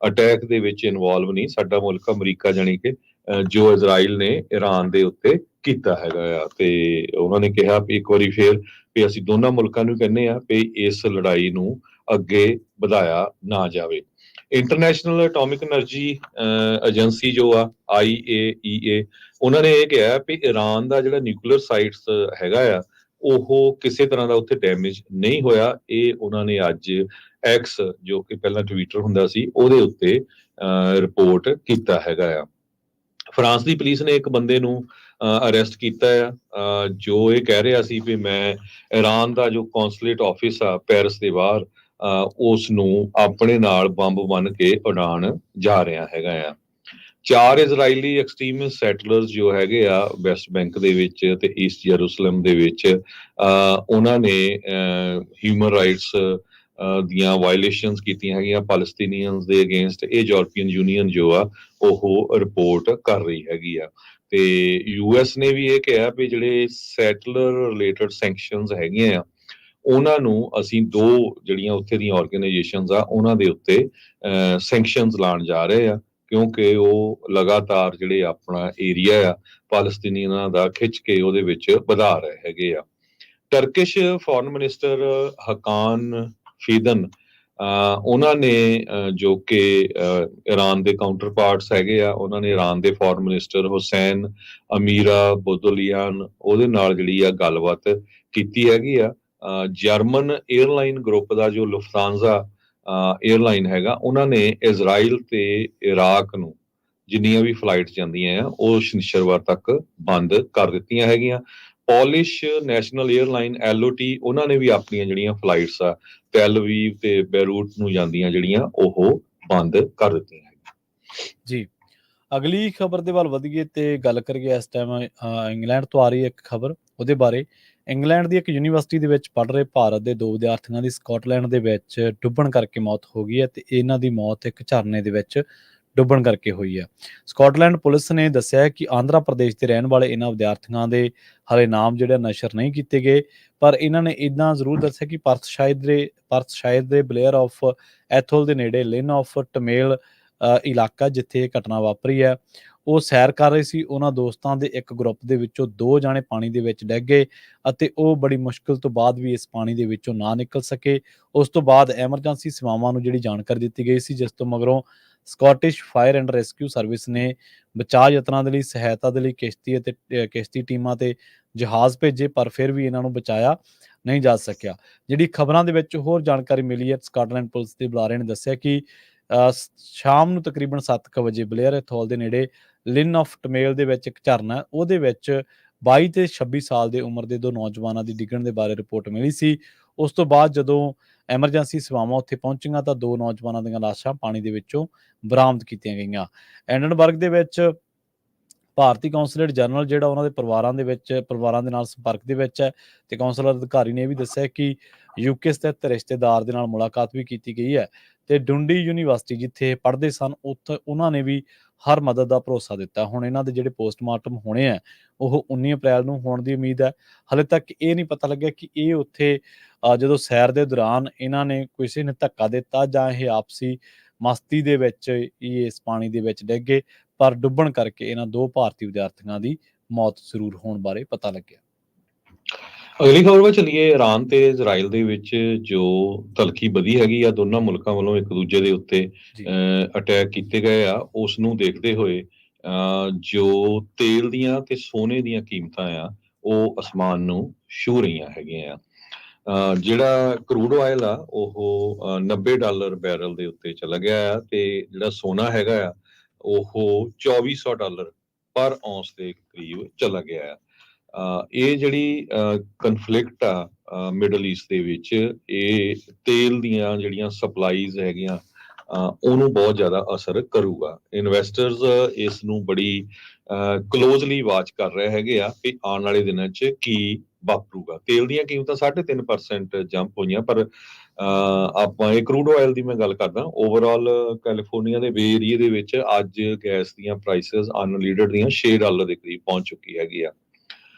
ਅਟੈਕ ਦੇ ਵਿੱਚ ਇਨਵੋਲਵ ਨਹੀਂ, ਸਾਡਾ ਮੁਲਕ ਅਮਰੀਕਾ ਜਾਣੀ ਕਿ ਜੋ ਇਜ਼ਰਾਈਲ ਨੇ ਈਰਾਨ ਦੇ ਉੱਤੇ ਕੀਤਾ ਹੈਗਾ ਆ। ਤੇ ਉਹਨਾਂ ਨੇ ਕਿਹਾ ਵੀ ਇੱਕ ਵਾਰੀ ਫੇਰ ਵੀ ਅਸੀਂ ਦੋਨਾਂ ਮੁਲਕਾਂ ਨੂੰ ਕਹਿੰਦੇ ਆ ਵੀ ਇਸ ਲੜਾਈ ਨੂੰ ਅੱਗੇ ਵਧਾਇਆ ਨਾ ਜਾਵੇ। ਇੰਟਰਨੈਸ਼ਨਲ ਐਟੋਮਿਕ એનર્ਜੀ ਏਜੰਸੀ ਜੋ ਆ IAEA, ਉਹਨਾਂ ਨੇ ਇਹ ਕਿਹਾ ਵੀ ਈਰਾਨ ਦਾ ਜਿਹੜਾ ਨਿਊਕਲੀਅਰ ਸਾਈਟਸ ਹੈਗਾ ਆ ਉਹ ਕਿਸੇ ਤਰ੍ਹਾਂ ਦਾ ਉੱਥੇ ਡੈਮੇਜ ਨਹੀਂ ਹੋਇਆ। ਇਹ ਉਹਨਾਂ ਨੇ ਅੱਜ ਐਕਸ, ਜੋ ਕਿ ਪਹਿਲਾਂ ਟਵਿੱਟਰ ਹੁੰਦਾ ਸੀ, ਉਹਦੇ ਉੱਤੇ ਰਿਪੋਰਟ ਕੀਤਾ ਹੈਗਾ ਆ। ਫਰਾਂਸ ਦੀ ਪੁਲਿਸ ਨੇ ਇੱਕ ਬੰਦੇ ਨੂੰ ਅਰੈਸਟ ਕੀਤਾ ਆ, ਜੋ ਇਹ ਕਹਿ ਰਿਹਾ ਸੀ ਵੀ ਮੈਂ ਈਰਾਨ ਦਾ ਜੋ ਕੌਂਸੂਲੇਟ ਆਫਿਸ ਆ ਪੈਰਿਸ ਦੇ ਬਾਹਰ, ਉਸ ਨੂੰ ਆਪਣੇ ਨਾਲ ਬੰਬ ਬੰਨ ਕੇ ਉਡਾਣ ਜਾ ਰਿਹਾ ਹੈਗਾ ਆ। 4 ਇਜ਼ਰਾਈਲੀ ਐਕਸਟ੍ਰੀਮਿਸਟ ਸੈਟਲਰਸ ਜੋ ਹੈਗੇ ਆ ਵੈਸਟ ਬੈਂਕ ਦੇ ਵਿੱਚ ਤੇ ਈਸਟ ਯਰੂਸ਼ਲਮ ਦੇ ਵਿੱਚ, ਉਹਨਾਂ ਨੇ ਹਿਊਮਨ ਰਾਈਟਸ ਦੀਆਂ ਵਾਇਲੇਸ਼ਨਸ ਕੀਤੀਆਂ ਹੈਗੀਆਂ ਪੈਲਸਤੀਨੀਅਨਸ ਦੇ ਅਗੇਂਸਟ। ਇਹ ਯੂਰਪੀਅਨ ਯੂਨੀਅਨ ਜੋ ਆ ਉਹ ਰਿਪੋਰਟ ਕਰ ਰਹੀ ਹੈਗੀ ਆ। ਤੇ US ਨੇ ਵੀ ਇਹ ਕਿਹਾ ਵੀ ਜਿਹੜੇ ਸੈਟਲਰ ਰਿਲੇਟਡ ਸੈਂਕਸ਼ਨਸ ਹੈਗੀਆਂ ਆ, ਉਹਨਾਂ ਨੂੰ ਅਸੀਂ 2 ਜਿਹੜੀਆਂ ਉੱਥੇ ਦੀਆਂ ਆਰਗੇਨਾਈਜੇਸ਼ਨਸ ਆ ਉਹਨਾਂ ਦੇ ਉੱਤੇ ਸੈਂਕਸ਼ਨਸ ਲਾਉਣ ਜਾ ਰਹੇ ਆ, ਕਿਉਂਕਿ ਉਹ ਲਗਾਤਾਰ ਜਿਹੜੇ ਆਪਣਾ ਏਰੀਆ ਆ ਪੈਲਸਤੀਨੀਆਂ ਦਾ ਖਿੱਚ ਕੇ ਉਹਦੇ ਵਿੱਚ ਵਧਾ ਰਹੇ ਹੈਗੇ ਆ। ਟਰਕਿਸ਼ ਫੋਰਨ ਮਿਨਿਸਟਰ ਹਕਾਨ ਫੀਦਨ, ਉਹਨਾਂ ਨੇ ਜੋ ਕਿ ਈਰਾਨ ਦੇ ਕਾਊਂਟਰ ਪਾਰਟਸ ਹੈਗੇ ਆ, ਉਹਨਾਂ ਨੇ ਈਰਾਨ ਦੇ ਫੋਰਨ ਮਿਨਿਸਟਰ ਹੁਸੈਨ ਅਮੀਰਾ ਬੋਦੋਲੀਆਨ ਉਹਦੇ ਨਾਲ ਜਿਹੜੀ ਆ ਗੱਲਬਾਤ ਕੀਤੀ ਹੈਗੀ ਆ। ਜਰਮਨ 에ਅਰਲਾਈਨ ਗਰੁੱਪ ਦਾ ਜੋ ਲੁਫਤਾਂਜ਼ਾ 에ਅਰਲਾਈਨ ਹੈਗਾ, ਉਹਨਾਂ ਨੇ ਇਜ਼ਰਾਈਲ ਤੇ ਇਰਾਕ ਨੂੰ ਜਿੰਨੀਆਂ ਵੀ ਫਲਾਈਟਸ ਜਾਂਦੀਆਂ ਆ ਉਹ ਸ਼ਨੀਚਰਵਾਰ ਤੱਕ ਬੰਦ ਕਰ ਦਿੱਤੀਆਂ ਹੈਗੀਆਂ। ਪੋਲਿਸ਼ ਨੈਸ਼ਨਲ 에ਅਰਲਾਈਨ LOT, ਉਹਨਾਂ ਨੇ ਵੀ ਆਪਣੀਆਂ ਜਿਹੜੀਆਂ ਫਲਾਈਟਸ ਆ ਟੈਲ ਅਵੀਵ ਤੇ ਬੇਰੂਟ ਨੂੰ ਜਾਂਦੀਆਂ ਜਿਹੜੀਆਂ ਉਹ ਬੰਦ ਕਰ ਦਿੱਤੀਆਂ ਹੈਗੀਆਂ। ਜੀ, ਅਗਲੀ ਖਬਰ ਦੇ ਵੱਲ ਵਧੀਏ ਤੇ ਗੱਲ ਕਰੀਏ। ਇਸ ਟਾਈਮ ਇੰਗਲੈਂਡ ਤੋਂ ਆ ਰਹੀ ਹੈ ਇੱਕ ਖਬਰ, ਉਹਦੇ ਬਾਰੇ। ਇੰਗਲੈਂਡ ਦੀ ਇੱਕ ਯੂਨੀਵਰਸਿਟੀ ਦੇ ਵਿੱਚ ਪੜ੍ਹ ਰਹੇ ਭਾਰਤ ਦੇ 2 ਵਿਦਿਆਰਥੀਆਂ ਦੀ ਸਕਾਟਲੈਂਡ ਦੇ ਵਿੱਚ ਡੁੱਬਣ ਕਰਕੇ ਮੌਤ ਹੋ ਗਈ ਹੈ ਤੇ ਇਹਨਾਂ ਦੀ ਮੌਤ ਇੱਕ ਝਰਨੇ ਦੇ ਵਿੱਚ ਡੁੱਬਣ ਕਰਕੇ ਹੋਈ ਹੈ। ਸਕਾਟਲੈਂਡ ਪੁਲਿਸ ਨੇ ਦੱਸਿਆ ਕਿ ਆਂਧਰਾ ਪ੍ਰਦੇਸ਼ ਦੇ ਰਹਿਣ ਵਾਲੇ ਇਹਨਾਂ ਵਿਦਿਆਰਥੀਆਂ ਦੇ ਹਾਲੇ ਨਾਮ ਜਿਹੜੇ ਨਸ਼ਰ ਨਹੀਂ ਕੀਤੇ ਗਏ, ਪਰ ਇਹਨਾਂ ਨੇ ਇੱਦਾਂ ਜ਼ਰੂਰ ਦੱਸਿਆ ਕਿ ਪਰਥਸ਼ਾਇਰ ਦੇ ਬਲੇਅਰ ਆਫ ਐਥੋਲ ਦੇ ਨੇੜੇ ਲਿਨ ਆਫ ਟਮੇਲ ਇਲਾਕਾ ਜਿੱਥੇ ਇਹ ਘਟਨਾ ਵਾਪਰੀ ਹੈ, ਉਹ ਸੈਰ ਕਰ ਰਹੇ ਸੀ। ਉਹਨਾਂ ਦੋਸਤਾਂ ਦੇ ਇੱਕ ਗਰੁੱਪ ਦੇ ਵਿੱਚੋਂ 2 ਜਾਣੇ ਪਾਣੀ ਦੇ ਵਿੱਚ ਡਿੱਗ ਗਏ ਅਤੇ ਉਹ ਬੜੀ ਮੁਸ਼ਕਿਲ ਤੋਂ ਬਾਅਦ ਵੀ ਇਸ ਪਾਣੀ ਦੇ ਵਿੱਚੋਂ ਨਾ ਨਿਕਲ ਸਕੇ। ਉਸ ਤੋਂ ਬਾਅਦ ਐਮਰਜੈਂਸੀ ਸੇਵਾਵਾਂ ਨੂੰ ਜਿਹੜੀ ਜਾਣਕਾਰੀ ਦਿੱਤੀ ਗਈ ਸੀ, ਜਿਸ ਤੋਂ ਮਗਰੋਂ Scottish fire and rescue service ਨੇ ਬਚਾਅ ਯਤਨਾਂ ਦੇ ਲਈ ਸਹਾਇਤਾ ਦੇ ਲਈ ਕਿਸ਼ਤੀ ਟੀਮਾਂ ਤੇ ਜਹਾਜ਼ ਭੇਜੇ, ਪਰ ਫਿਰ ਵੀ ਇਹਨਾਂ ਨੂੰ ਬਚਾਇਆ ਨਹੀਂ ਜਾ ਸਕਿਆ। ਜਿਹੜੀ ਖਬਰਾਂ ਦੇ ਵਿੱਚ ਹੋਰ ਜਾਣਕਾਰੀ ਮਿਲੀ ਹੈ, ਸਕਾਟਲੈਂਡ ਪੁਲਿਸ ਦੇ ਬੁਲਾਰੇ ਨੇ ਦੱਸਿਆ ਕਿ ਸ਼ਾਮ ਨੂੰ ਤਕਰੀਬਨ 7 ਵਜੇ ਬਲੇਅਰ ਐਥੋਲ ਦੇ ਨੇੜੇ ਲਿਨ ਆਫ ਟਮੇਲ ਦੇ ਵਿੱਚ ਇੱਕ ਝਰਨਾ, ਉਹਦੇ ਵਿੱਚ 22 ਤੇ 26 ਸਾਲ ਦੇ ਉਮਰ ਦੇ 2 ਨੌਜਵਾਨਾਂ ਦੀ ਡਿੱਗਣ ਦੇ ਬਾਰੇ ਰਿਪੋਰਟ ਮਿਲੀ ਸੀ। ਉਸ ਤੋਂ ਬਾਅਦ ਜਦੋਂ ਐਮਰਜੈਂਸੀ ਸੇਵਾਵਾਂ ਉੱਥੇ ਪਹੁੰਚੀਆਂ ਤਾਂ 2 ਨੌਜਵਾਨਾਂ ਦੀਆਂ ਲਾਸ਼ਾਂ ਪਾਣੀ ਦੇ ਵਿੱਚੋਂ ਬਰਾਮਦ ਕੀਤੀਆਂ ਗਈਆਂ। ਐਡਨਬਰਗ ਦੇ ਵਿੱਚ ਭਾਰਤੀ ਕੌਂਸਲੇਟ ਜਨਰਲ ਜਿਹੜਾ ਉਹਨਾਂ ਦੇ ਪਰਿਵਾਰਾਂ ਦੇ ਨਾਲ ਸੰਪਰਕ ਦੇ ਵਿੱਚ ਹੈ ਤੇ ਕੌਂਸਲਰ ਅਧਿਕਾਰੀ ਨੇ ਇਹ ਵੀ ਦੱਸਿਆ ਕਿ UK ਸਥਿਤ ਰਿਸ਼ਤੇਦਾਰ ਦੇ ਨਾਲ ਮੁਲਾਕਾਤ ਵੀ ਕੀਤੀ ਗਈ ਹੈ ਤੇ ਡੁੰਡੀ ਯੂਨੀਵਰਸਿਟੀ ਜਿੱਥੇ ਪੜ੍ਹਦੇ ਸਨ ਉੱਥੇ ਉਹਨਾਂ ਨੇ ਵੀ ਹਰ ਮਦਦ ਦਾ ਭਰੋਸਾ ਦਿੱਤਾ। ਹੁਣ ਇਹਨਾਂ ਦੇ ਜਿਹੜੇ ਪੋਸਟਮਾਰਟਮ ਹੋਣੇ ਆ ਉਹ 19 ਅਪ੍ਰੈਲ ਨੂੰ ਹੋਣ ਦੀ ਉਮੀਦ ਹੈ। ਹਾਲੇ ਤੱਕ ਇਹ ਨਹੀਂ ਪਤਾ ਲੱਗਿਆ ਕਿ ਇਹ ਉੱਥੇ ਜਦੋਂ ਸੈਰ ਦੇ ਦੌਰਾਨ ਇਹਨਾਂ ਨੇ ਕਿਸੇ ਨੇ ਧੱਕਾ ਦਿੱਤਾ ਜਾਂ ਇਹ ਆਪਸੀ ਮਸਤੀ ਦੇ ਵਿੱਚ ਹੀ ਇਸ ਪਾਣੀ ਦੇ ਵਿੱਚ ਡਿੱਗ ਗਏ, ਪਰ ਡੁੱਬਣ ਕਰਕੇ ਇਹਨਾਂ 2 ਭਾਰਤੀ ਵਿਦਿਆਰਥੀਆਂ ਦੀ ਮੌਤ ਜ਼ਰੂਰ ਹੋਣ ਬਾਰੇ ਪਤਾ ਲੱਗਿਆ। ਅਗਲੀ ਖਬਰ ਵੱਲ ਚੱਲੀਏ। ਈਰਾਨ ਤੇ ਇਜ਼ਰਾਈਲ ਦੇ ਵਿੱਚ ਜੋ ਤਲਖੀ ਵਧੀ ਹੈਗੀ ਆ, ਦੋਨਾਂ ਮੁਲਕਾਂ ਵੱਲੋਂ ਇੱਕ ਦੂਜੇ ਦੇ ਉੱਤੇ ਅਟੈਕ ਕੀਤੇ ਗਏ ਆ, ਉਸ ਨੂੰ ਦੇਖਦੇ ਹੋਏ ਜੋ ਤੇਲ ਦੀਆਂ ਤੇ ਸੋਨੇ ਦੀਆਂ ਕੀਮਤਾਂ ਆ ਉਹ ਅਸਮਾਨ ਨੂੰ ਛੂਹ ਰਹੀਆਂ ਹੈਗੀਆਂ ਆ। ਜਿਹੜਾ ਕਰੂਡ ਆਇਲ ਆ ਉਹ $90 ਬੈਰਲ ਦੇ ਉੱਤੇ ਚਲਾ ਗਿਆ ਆ ਤੇ ਜਿਹੜਾ ਸੋਨਾ ਹੈਗਾ ਆ ਉਹ $2400 ਪਰ ਔਂਸ ਦੇ ਕਰੀਬ ਚਲਾ ਗਿਆ ਆ। ਇਹ ਜਿਹੜੀ ਕਨਫਲਿਕਟ ਆ ਮਿਡਲ ਈਸਟ ਦੇ ਵਿੱਚ, ਇਹ ਤੇਲ ਦੀਆਂ ਜਿਹੜੀਆਂ ਸਪਲਾਈਜ਼ ਹੈਗੀਆਂ ਉਹਨੂੰ ਬਹੁਤ ਜ਼ਿਆਦਾ ਅਸਰ ਕਰੂਗਾ। ਇਨਵੈਸਟਰਸ ਇਸ ਨੂੰ ਬੜੀ ਕਲੋਜ਼ਲੀ ਵਾਚ ਕਰ ਰਹੇ ਹੈਗੇ ਆ ਕਿ ਆਉਣ ਵਾਲੇ ਦਿਨਾਂ 'ਚ ਕੀ ਵਾਪਰੂਗਾ। ਤੇਲ ਦੀਆਂ ਕੀਮਤਾਂ 3.5% ਜੰਪ ਹੋਈਆਂ, ਪਰ ਆਪਾਂ ਇਹ ਕਰੂਡ ਆਇਲ ਦੀ ਮੈਂ ਗੱਲ ਕਰਦਾ, ਓਵਰਆਲ ਕੈਲੀਫੋਰਨੀਆ ਦੇ ਵੇ ਏਰੀਏ ਦੇ ਵਿੱਚ ਅੱਜ ਗੈਸ ਦੀਆਂ ਪ੍ਰਾਈਸਿਸ ਅਨਲੀਡਡ ਦੀਆਂ $6 ਦੇ ਕਰੀਬ ਪਹੁੰਚ ਚੁੱਕੀ ਹੈਗੀ ਆ।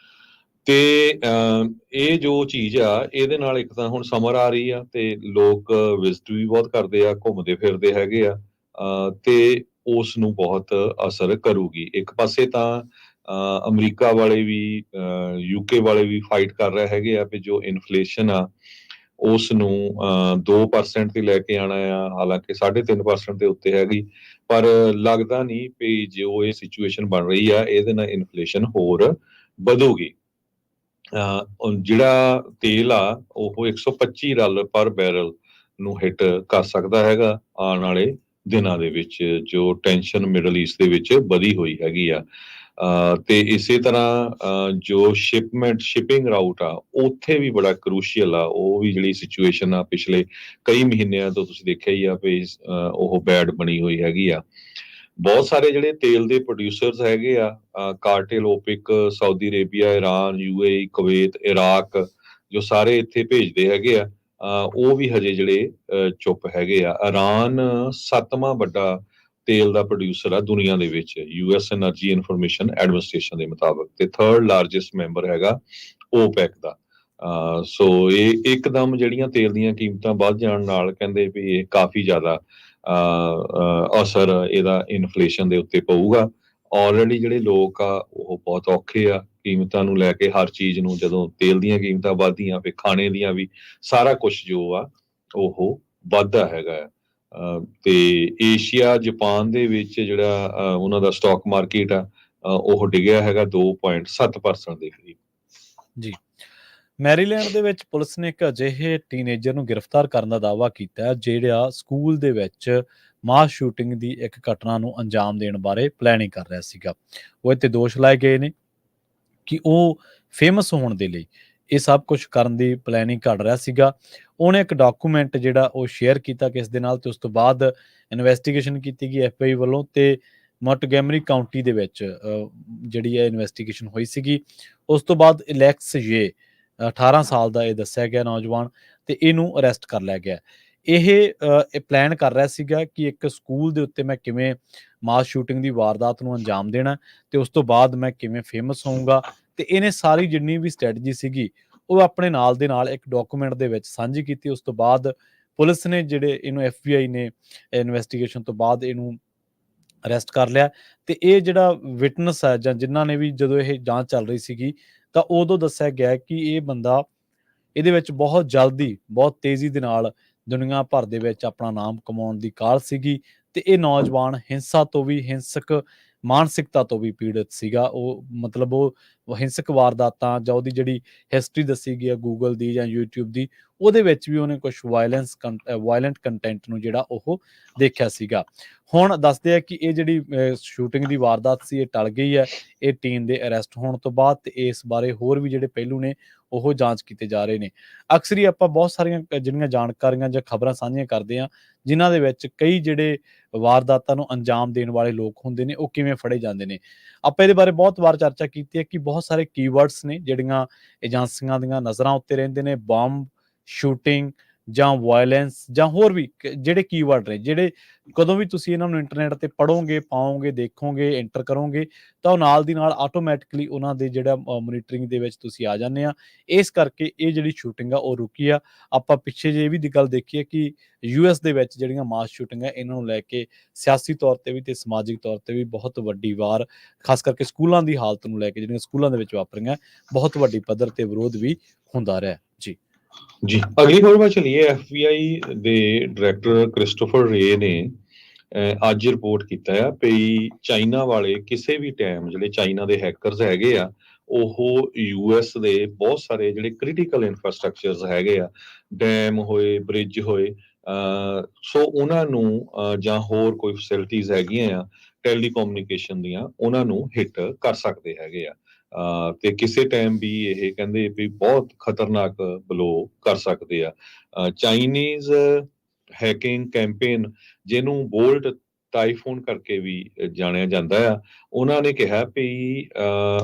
ਤੇ ਇਹ ਜੋ ਚੀਜ਼ ਆ ਇਹਦੇ ਨਾਲ ਇੱਕ ਤਾਂ ਹੁਣ ਸਮਰ ਆ ਰਹੀ ਆ ਤੇ ਲੋਕ ਵਿਜ਼ਿਟ ਵੀ ਬਹੁਤ ਕਰਦੇ ਆ, ਘੁੰਮਦੇ ਫਿਰਦੇ ਹੈਗੇ ਆ ਤੇ ਉਸ ਨੂੰ ਬਹੁਤ ਅਸਰ ਕਰੂਗੀ। ਇੱਕ ਪਾਸੇ ਤਾਂ ਅਮਰੀਕਾ ਵਾਲੇ ਵੀ ਯੂਕੇ ਵਾਲੇ ਵੀ ਫਾਈਟ ਕਰ ਰਹੇ ਹੈਗੇ ਆ ਵੀ ਜੋ ਇਨਫਲੇਸ਼ਨ ਆ ਉਸ ਨੂੰ 2% ਤੇ ਲੈ ਕੇ ਆਉਣਾ ਆ, ਹਾਲਾਂਕਿ 3.5% ਦੇ ਉੱਤੇ ਹੈਗੀ, ਪਰ ਲੱਗਦਾ ਨਹੀਂ ਵੀ ਜੋ ਇਹ ਸਿਚੁਏਸ਼ਨ ਬਣ ਰਹੀ ਆ ਇਹਦੇ ਨਾਲ ਇਨਫਲੇਸ਼ਨ ਹੋਰ ਵਧੂਗੀ। ਜਿਹੜਾ ਤੇਲ ਆ ਉਹ $125 ਪਰ ਬੈਰਲ ਨੂੰ ਹਿੱਟ ਕਰ ਸਕਦਾ ਹੈਗਾ ਆਉਣ ਵਾਲੇ ਦਿਨਾਂ ਦੇ ਵਿੱਚ, ਜੋ ਟੈਨਸ਼ਨ ਮਿਡਲ ਈਸਟ ਦੇ ਵਿੱਚ ਵਧੀ ਹੋਈ ਹੈਗੀ ਆ। ਤੇ ਇਸੇ ਤਰ੍ਹਾਂ ਜੋ ਸ਼ਿਪਿੰਗ ਰਾਊਟ ਆ ਉੱਥੇ ਵੀ ਬੜਾ ਕਰੂਸ਼ੀਅਲ ਆ, ਉਹ ਵੀ ਜਿਹੜੀ ਸਿਚੁਏਸ਼ਨ ਆ ਪਿਛਲੇ ਕਈ ਮਹੀਨਿਆਂ ਤੋਂ ਤੁਸੀਂ ਦੇਖਿਆ ਹੀ ਆ ਵੀ ਉਹ ਬੈਡ ਬਣੀ ਹੋਈ ਹੈਗੀ ਆ। ਬਹੁਤ ਸਾਰੇ ਜਿਹੜੇ ਤੇਲ ਦੇ ਪ੍ਰੋਡਿਊਸਰਸ ਹੈਗੇ ਆ, cartel, OPEC, Saudi Arabia, Iran, UAE, Kuwait, Iraq, ਜੋ ਸਾਰੇ ਇੱਥੇ ਭੇਜਦੇ ਹੈਗੇ ਆ, ਉਹ ਵੀ ਹਜੇ ਜਿਹੜੇ ਚੁੱਪ ਹੈਗੇ ਆ। ਈਰਾਨ 7ਵਾਂ ਵੱਡਾ ਤੇਲ ਦਾ ਪ੍ਰੋਡਿਊਸਰ ਆ ਦੁਨੀਆ ਦੇ ਵਿੱਚ ਯੂਐਸ ਐਨਰਜੀ ਇਨਫੋਰਮੇਸ਼ਨ ਐਡਮਿਨਿਸਟ੍ਰੇਸ਼ਨ ਦੇ ਮੁਤਾਬਕ, ਤੇ 3rd ਲਾਰਜੈਸਟ ਮੈਂਬਰ ਹੈਗਾ ਓਪੈਕ ਦਾ। ਸੋ ਇਹ ਇੱਕਦਮ ਜਿਹੜੀਆਂ ਤੇਲ ਦੀਆਂ ਕੀਮਤਾਂ ਵੱਧ ਜਾਣ ਨਾਲ ਕਹਿੰਦੇ ਵੀ ਇਹ ਕਾਫੀ ਜ਼ਿਆਦਾ ਅਸਰ ਇਹਦਾ ਇਨਫਲੇਸ਼ਨ ਦੇ ਉੱਤੇ ਪਊਗਾ। ਆਲਰੇਡੀ ਜਿਹੜੇ ਲੋਕ ਆ ਉਹ ਬਹੁਤ ਔਖੇ ਆ ਕੀਮਤਾਂ ਨੂੰ ਲੈ ਕੇ, ਹਰ ਚੀਜ਼ ਨੂੰ, ਜਦੋਂ ਤੇਲ ਦੀਆਂ ਕੀਮਤਾਂ ਵੱਧਦੀਆਂ ਫਿਰ ਖਾਣੇ ਦੀਆਂ ਵੀ, ਸਾਰਾ ਕੁਝ ਜੋ ਆ ਉਹ ਵੱਧਦਾ ਹੈਗਾ। ਤੇ ਏਸ਼ੀਆ, ਜਾਪਾਨ ਦੇ ਵਿੱਚ ਜਿਹੜਾ ਉਹਨਾਂ ਦਾ ਸਟਾਕ ਮਾਰਕੀਟ ਆ ਉਹ ਡਿੱਗਿਆ ਹੈਗਾ 2.7% ਦੇ ਕਰੀਬ। ਜੀ, ਮੈਰੀਲੈਂਡ ਦੇ ਵਿੱਚ ਪੁਲਿਸ ਨੇ ਇੱਕ ਅਜਿਹੇ ਟੀਨੇਜਰ ਨੂੰ ਗ੍ਰਿਫਤਾਰ ਕਰਨ ਦਾ ਦਾਅਵਾ ਕੀਤਾ ਹੈ ਜਿਹੜਾ ਸਕੂਲ ਦੇ ਵਿੱਚ ਮਾਸ ਸ਼ੂਟਿੰਗ ਦੀ ਇੱਕ ਘਟਨਾ ਨੂੰ ਅੰਜਾਮ ਦੇਣ ਬਾਰੇ ਪਲੈਨਿੰਗ ਕਰ ਰਿਹਾ ਸੀਗਾ। ਉਹ ਇੱਥੇ ਦੋਸ਼ ਲਾਏ ਗਏ ਨੇ ਕਿ ਉਹ ਫੇਮਸ ਹੋਣ ਦੇ ਲਈ ਇਹ ਸਭ ਕੁਝ ਕਰਨ ਦੀ ਪਲੈਨਿੰਗ ਕਰ ਰਿਹਾ ਸੀਗਾ। ਉਹਨੇ ਇੱਕ ਡਾਕੂਮੈਂਟ ਜਿਹੜਾ ਉਹ ਸ਼ੇਅਰ ਕੀਤਾ ਕਿਸ ਦੇ ਨਾਲ, ਤੇ ਉਸ ਤੋਂ ਬਾਅਦ ਇਨਵੈਸਟੀਗੇਸ਼ਨ ਕੀਤੀ ਗਈ FBI ਵੱਲੋਂ, ਤੇ ਮੌਂਟਗੋਮਰੀ ਕਾਉਂਟੀ ਦੇ ਵਿੱਚ ਜਿਹੜੀ ਇਹ ਇਨਵੈਸਟੀਗੇਸ਼ਨ ਹੋਈ ਸੀਗੀ। ਉਸ ਤੋਂ ਬਾਅਦ ਇਲੈਕਸ ਯੇ 18 ਸਾਲ ਦਾ ਇਹ ਦੱਸਿਆ ਗਿਆ ਨੌਜਵਾਨ, ਤੇ ਇਹਨੂੰ ਅਰੈਸਟ ਕਰ ਲਿਆ ਗਿਆ। ਇਹ ਪਲਾਨ ਕਰ ਰਿਹਾ ਸੀਗਾ ਕਿ ਇੱਕ ਸਕੂਲ ਦੇ ਉੱਤੇ ਮੈਂ ਕਿਵੇਂ ਮਾਸ ਸ਼ੂਟਿੰਗ ਦੀ ਵਾਰਦਾਤ ਨੂੰ ਅੰਜਾਮ ਦੇਣਾ, ਤੇ ਉਸ ਤੋਂ ਬਾਅਦ ਮੈਂ ਕਿਵੇਂ ਫੇਮਸ ਹੋਊਂਗਾ। ਤੇ ਇਹਨੇ ਸਾਰੀ ਜਿੰਨੀ ਵੀ ਸਟ੍ਰੈਟਜੀ ਸੀਗੀ ਉਹ ਆਪਣੇ ਨਾਲ ਦੇ ਨਾਲ ਇੱਕ ਡਾਕੂਮੈਂਟ ਦੇ ਵਿੱਚ ਸਾਂਝੀ ਕੀਤੀ। ਉਸ ਤੋਂ ਬਾਅਦ ਪੁਲਿਸ ਨੇ ਜਿਹੜੇ ਇਹਨੂੰ FBI ਨੇ ਇਨਵੈਸਟੀਗੇਸ਼ਨ ਤੋਂ ਬਾਅਦ ਇਹਨੂੰ ਅਰੈਸਟ ਕਰ ਲਿਆ। ਤੇ ਇਹ ਜਿਹੜਾ ਵਿਟਨੈਸ ਹੈ ਜਾਂ ਜਿਨ੍ਹਾਂ ਨੇ ਵੀ ਜਦੋਂ ਇਹ ਜਾਂਚ ਚੱਲ ਰਹੀ ਸੀਗੀ ਤਾਂ ਉਦੋਂ ਦੱਸਿਆ ਗਿਆ ਕਿ ਇਹ ਬੰਦਾ ਇਹਦੇ ਵਿੱਚ ਬਹੁਤ ਜਲਦੀ, ਬਹੁਤ ਤੇਜ਼ੀ ਦੇ ਨਾਲ ਦੁਨੀਆ ਭਰ ਦੇ ਵਿੱਚ ਆਪਣਾ ਨਾਮ ਕਮਾਉਣ ਦੀ ਕਾਹਲ ਸੀਗੀ। ਤੇ ਇਹ ਨੌਜਵਾਨ ਹਿੰਸਾ ਤੋਂ ਵੀ, ਹਿੰਸਕ ਮਾਨਸਿਕਤਾ ਤੋਂ ਵੀ ਪੀੜਤ ਸੀਗਾ। ਉਹ ਮਤਲਬ ਉਹ ਹਿੰਸਕ ਵਾਰਦਾਤਾਂ ਜਾਂ ਉਹਦੀ ਜਿਹੜੀ ਹਿਸਟਰੀ ਦੱਸੀ ਗਈ ਹੈ ਗੂਗਲ ਦੀ ਜਾਂ YouTube ਦੀ, ਉਹਦੇ ਵਿੱਚ ਵੀ ਉਹਨੇ ਕੁਝ ਵਾਇਲੈਂਟ ਕੰਟੈਂਟ ਨੂੰ ਜਿਹੜਾ ਉਹ ਦੇਖਿਆ ਸੀਗਾ। ਹੁਣ ਦੱਸਦੇ ਆ ਕਿ ਇਹ ਜਿਹੜੀ ਸ਼ੂਟਿੰਗ ਦੀ ਵਾਰਦਾਤ ਸੀ ਇਹ ਟਲ ਗਈ ਹੈ ਇਹ ਟੀਨ ਦੇ ਅਰੈਸਟ ਹੋਣ ਤੋਂ ਬਾਅਦ, ਤੇ ਇਸ ਬਾਰੇ ਹੋਰ ਵੀ ਜਿਹੜੇ ਪਹਿਲੂ ਨੇ ਉਹ ਜਾਂਚ ਕੀਤੇ ਜਾ ਰਹੇ ਨੇ। ਅਕਸਰ ਹੀ ਆਪਾਂ ਬਹੁਤ ਸਾਰੀਆਂ ਜਿਹੜੀਆਂ ਜਾਣਕਾਰੀਆਂ ਜਾਂ ਖਬਰਾਂ ਸਾਂਝੀਆਂ ਕਰਦੇ ਹਾਂ ਜਿਨ੍ਹਾਂ ਦੇ ਵਿੱਚ ਕਈ ਜਿਹੜੇ ਵਾਰਦਾਤਾਂ ਨੂੰ ਅੰਜਾਮ ਦੇਣ ਵਾਲੇ ਲੋਕ ਹੁੰਦੇ ਨੇ ਉਹ ਕਿਵੇਂ ਫੜੇ ਜਾਂਦੇ ਨੇ। ਆਪਾਂ ਇਹਦੇ ਬਾਰੇ ਬਹੁਤ ਵਾਰ ਚਰਚਾ ਕੀਤੀ ਹੈ ਕਿ ਬਹੁਤ ਸਾਰੇ ਕੀਵਰਡਸ ਨੇ ਜਿਹੜੀਆਂ ਏਜੰਸੀਆਂ ਦੀਆਂ ਨਜ਼ਰਾਂ ਉੱਤੇ ਰਹਿੰਦੇ ਨੇ, ਬੰਬ, ਸ਼ੂਟਿੰਗ ਜਾਂ ਵਾਇਲੈਂਸ ਜਾਂ ਹੋਰ ਵੀ ਜਿਹੜੇ ਕੀਵਰਡ ਨੇ, ਜਿਹੜੇ ਕਦੋਂ ਵੀ ਤੁਸੀਂ ਇਹਨਾਂ ਨੂੰ ਇੰਟਰਨੈਟ ਤੇ ਪੜ੍ਹੋਗੇ, ਪਾਓਗੇ, ਦੇਖੋਗੇ, ਐਂਟਰ ਕਰੋਗੇ ਤਾਂ ਉਹ ਨਾਲ ਦੀ ਨਾਲ ਆਟੋਮੈਟਿਕਲੀ ਉਹਨਾਂ ਦੇ ਜਿਹੜਾ ਮੋਨੀਟਰਿੰਗ ਦੇ ਵਿੱਚ ਤੁਸੀਂ ਆ ਜਾਂਦੇ ਆ। ਇਸ ਕਰਕੇ ਇਹ ਜਿਹੜੀ ਸ਼ੂਟਿੰਗ ਆ ਉਹ ਰੁਕੀ ਆ। ਆਪਾਂ ਪਿੱਛੇ ਜੇ ਇਹ ਵੀ ਦੀ ਗੱਲ ਦੇਖੀ ਹੈ ਕਿ US ਦੇ ਵਿੱਚ ਜਿਹੜੀਆਂ ਮਾਸ ਸ਼ੂਟਿੰਗ ਹੈ ਇਹਨਾਂ ਨੂੰ ਲੈ ਕੇ ਸਿਆਸੀ ਤੌਰ ਤੇ ਵੀ ਤੇ ਸਮਾਜਿਕ ਤੌਰ ਤੇ ਵੀ ਬਹੁਤ ਵੱਡੀ ਵਾਰ, ਖਾਸ ਕਰਕੇ ਸਕੂਲਾਂ ਦੀ ਹਾਲਤ ਨੂੰ ਲੈ ਕੇ ਜਿਹੜੀਆਂ ਸਕੂਲਾਂ ਦੇ ਵਿੱਚ ਵਾਪਰੀਆਂ, ਬਹੁਤ ਵੱਡੀ ਪੱਧਰ ਤੇ ਵਿਰੋਧ ਵੀ ਹੁੰਦਾ ਰਿਹਾ। ਜੀ ਜੀ, ਅਗਲੀ ਖਬਰ ਵੱਲ ਚਲੀਏ। FBI ਦੇ ਡਾਇਰੈਕਟਰ ਕ੍ਰਿਸਟੋਫਰ ਰੇ ਨੇ ਅੱਜ ਰਿਪੋਰਟ ਕੀਤਾ ਆ ਵੀ ਚਾਈਨਾ ਵਾਲੇ ਕਿਸੇ ਵੀ ਟਾਈਮ, ਜਿਹੜੇ ਚਾਈਨਾ ਦੇ ਹੈਕਰਸ ਹੈਗੇ ਆ, ਉਹ US ਦੇ ਬਹੁਤ ਸਾਰੇ ਜਿਹੜੇ ਕ੍ਰਿਟੀਕਲ ਇਨਫਰਾਸਟ੍ਰਕਚਰਸ ਹੈਗੇ ਆ, ਡੈਮ ਹੋਏ, ਬ੍ਰਿਜ ਹੋਏ, ਸੋ ਉਹਨਾਂ ਨੂੰ ਜਾਂ ਹੋਰ ਕੋਈ ਫੈਸਿਲਿਟੀਜ਼ ਹੈਗੀਆਂ ਆ ਟੈਲੀਕਮਿਊਨੀਕੇਸ਼ਨ ਦੀਆਂ, ਉਹਨਾਂ ਨੂੰ ਹਿੱਟ ਕਰ ਸਕਦੇ ਹੈਗੇ ਆ। ਤੇ ਕਿਸੇ ਟਾਈਮ ਵੀ ਇਹ ਕਹਿੰਦੇ ਵੀ ਬਹੁਤ ਖਤਰਨਾਕ ਬਲੋ ਕਰ ਸਕਦੇ ਆ। ਚਾਈਨੀਜ਼ ਹੈਕਿੰਗ ਕੈਂਪੇਨ, ਜਿਹਨੂੰ ਬੋਲਟ ਟਾਈਫੂਨ ਕਰਕੇ ਵੀ ਜਾਣਿਆ ਜਾਂਦਾ ਆ, ਉਹਨਾਂ ਨੇ ਕਿਹਾ ਵੀ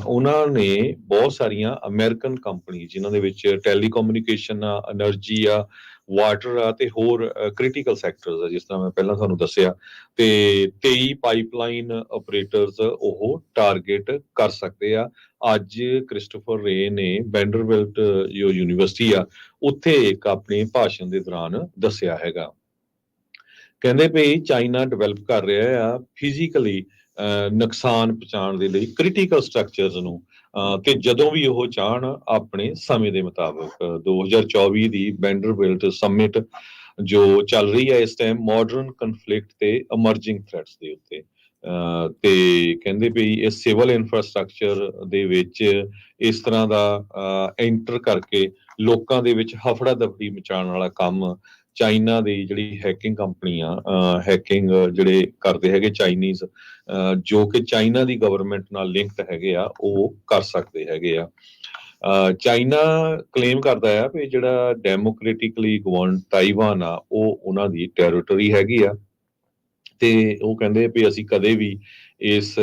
ਉਹਨਾਂ ਨੇ ਬਹੁਤ ਸਾਰੀਆਂ ਅਮਰੀਕਨ ਕੰਪਨੀ ਜਿਨ੍ਹਾਂ ਦੇ ਵਿੱਚ ਟੈਲੀਕਮਿਊਨੀਕੇਸ਼ਨ ਆ, એનર્ਜੀ ਆ, ਵਾਟਰ ਆ ਤੇ ਹੋਰ ਕ੍ਰਿਟੀਕਲ ਸੈਕਟਰਸ ਆ, ਜਿਸ ਤਰ੍ਹਾਂ ਮੈਂ ਪਹਿਲਾਂ ਤੁਹਾਨੂੰ ਦੱਸਿਆ, ਤੇ 23 ਪਾਈਪਲਾਈਨ ਆਪਰੇਟਰਸ ਉਹ ਟਾਰਗੇਟ ਕਰ ਸਕਦੇ ਆ। ਅੱਜ ਕ੍ਰਿਸਟੋਫਰ ਰੇ ਨੇ ਵੈਂਡਰਬਿਲਟ ਜੋ ਯੂਨੀਵਰਸਿਟੀ ਆ ਉੱਥੇ ਇੱਕ ਆਪਣੇ ਭਾਸ਼ਣ ਦੇ ਦੌਰਾਨ ਦੱਸਿਆ ਹੈਗਾ। ਕਹਿੰਦੇ ਵੀ ਚਾਈਨਾ ਡਿਵੈਲਪ ਕਰ ਰਿਹਾ ਆ ਫਿਜ਼ੀਕਲੀ ਨੁਕਸਾਨ ਪਹੁੰਚਾਉਣ ਦੇ ਲਈ ਕ੍ਰਿਟੀਕਲ ਸਟਰਕਚਰਸ ਨੂੰ, ਤੇ ਜਦੋਂ ਵੀ ਉਹ ਚਾਹਣ ਆਪਣੇ ਸਮੇਂ ਦੇ ਮੁਤਾਬਕ। 2024 ਦੀ ਵੈਂਡਰਬਿਲਟ ਸਮਿਟ ਜੋ ਚੱਲ ਰਹੀ ਹੈ ਇਸ ਟਾਈਮ ਮਾਡਰਨ ਕਨਫਲਿਕਟ ਤੇ ਅਮਰਜਿੰਗ ਥ੍ਰੈਟਸ ਦੇ ਉੱਤੇ, ਤੇ ਕਹਿੰਦੇ ਵੀ ਇਹ ਸਿਵਲ ਇਨਫਰਾਸਟ੍ਰਕਚਰ ਦੇ ਵਿੱਚ ਇਸ ਤਰ੍ਹਾਂ ਦਾ ਐਂਟਰ ਕਰਕੇ ਲੋਕਾਂ ਦੇ ਵਿੱਚ ਹਫੜਾ ਦਫੜੀ ਮਚਾਉਣ ਵਾਲਾ ਕੰਮ ਚਾਈਨਾ ਦੀ ਜਿਹੜੀ ਹੈਕਿੰਗ ਕੰਪਨੀ ਆ, ਹੈਕਿੰਗ ਜਿਹੜੇ ਕਰਦੇ ਹੈਗੇ ਚਾਈਨੀਜ਼, ਜੋ ਕਿ ਚਾਈਨਾ ਦੀ ਗਵਰਨਮੈਂਟ ਨਾਲ ਲਿੰਕਡ ਹੈਗੇ ਆ, ਉਹ ਕਰ ਸਕਦੇ ਹੈਗੇ ਆ। ਚਾਈਨਾ ਕਲੇਮ ਕਰਦਾ ਆ ਵੀ ਜਿਹੜਾ ਡੈਮੋਕ੍ਰੇਟਿਕਲੀ ਗਵਰਨ ਤਾਈਵਾਨ ਆ ਉਹ ਉਹਨਾਂ ਦੀ ਟੈਰੀਟਰੀ ਹੈਗੀ ਆ, ਤੇ ਉਹ ਕਹਿੰਦੇ ਵੀ ਅਸੀਂ ਕਦੇ ਵੀ ਇਸ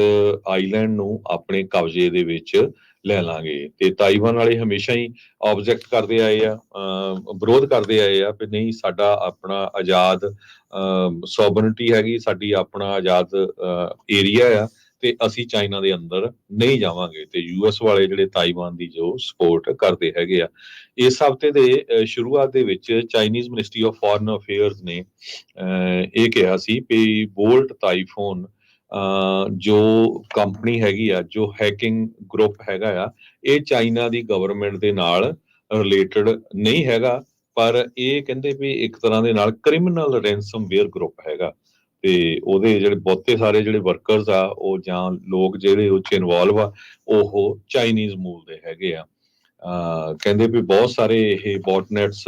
ਆਈਲੈਂਡ ਨੂੰ ਆਪਣੇ ਕਬਜ਼ੇ ਦੇ ਵਿੱਚ ਲੈ ਲਾਂਗੇ। ਤੇ ਤਾਈਵਾਨ ਵਾਲੇ ਹਮੇਸ਼ਾ ਹੀ ਆਬਜੈਕਟ ਕਰਦੇ ਆਏ ਆ, ਵਿਰੋਧ ਕਰਦੇ ਆਏ ਆ ਵੀ ਨਹੀਂ, ਸਾਡਾ ਆਪਣਾ ਆਜ਼ਾਦ ਸੋਵਰਨਟੀ ਹੈਗੀ, ਸਾਡੀ ਆਪਣਾ ਆਜ਼ਾਦ ਏਰੀਆ ਆ, ਤੇ ਅਸੀਂ ਚਾਈਨਾ ਦੇ ਅੰਦਰ ਨਹੀਂ ਜਾਵਾਂਗੇ। ਤੇ ਯੂਐਸ ਵਾਲੇ ਜਿਹੜੇ ਤਾਈਵਾਨ ਦੀ ਜੋ ਸਪੋਰਟ ਕਰਦੇ ਹੈਗੇ ਆ। ਇਸ ਹਫ਼ਤੇ ਦੇ ਸ਼ੁਰੂਆਤ ਦੇ ਵਿੱਚ Chinese ministry of foreign affairs ਨੇ ਇਹ ਕਿਹਾ ਸੀ ਵੀ ਵੋਲਟ ਤਾਈਫੋਨ ਜੋ ਕੰਪਨੀ ਹੈਗੀ ਆ, ਜੋ ਹੈਕਿੰਗ ਗਰੁੱਪ ਹੈਗਾ ਆ, ਇਹ ਚਾਈਨਾ ਦੀ ਗਵਰਨਮੈਂਟ ਦੇ ਨਾਲ ਰਿਲੇਟਡ ਨਹੀਂ ਹੈਗਾ, ਪਰ ਇਹ ਕਹਿੰਦੇ ਵੀ ਇੱਕ ਤਰ੍ਹਾਂ ਦੇ ਨਾਲ ਕ੍ਰਿਮੀਨਲ ਰੈਂਸਮਵੇਅਰ ਗਰੁੱਪ ਹੈਗਾ, ਤੇ ਉਹਦੇ ਜਿਹੜੇ ਬਹੁਤੇ ਸਾਰੇ ਜਿਹੜੇ ਵਰਕਰਸ ਆ ਉਹ ਜਾਂ ਲੋਕ ਜਿਹੜੇ ਉਹ 'ਚ ਇਨਵੋਲਵ ਆ ਉਹ ਚਾਈਨੀਜ਼ ਮੂਲ ਦੇ ਹੈਗੇ ਆ। ਕਹਿੰਦੇ ਵੀ ਬਹੁਤ ਸਾਰੇ ਇਹ ਬੋਟਨੈਟਸ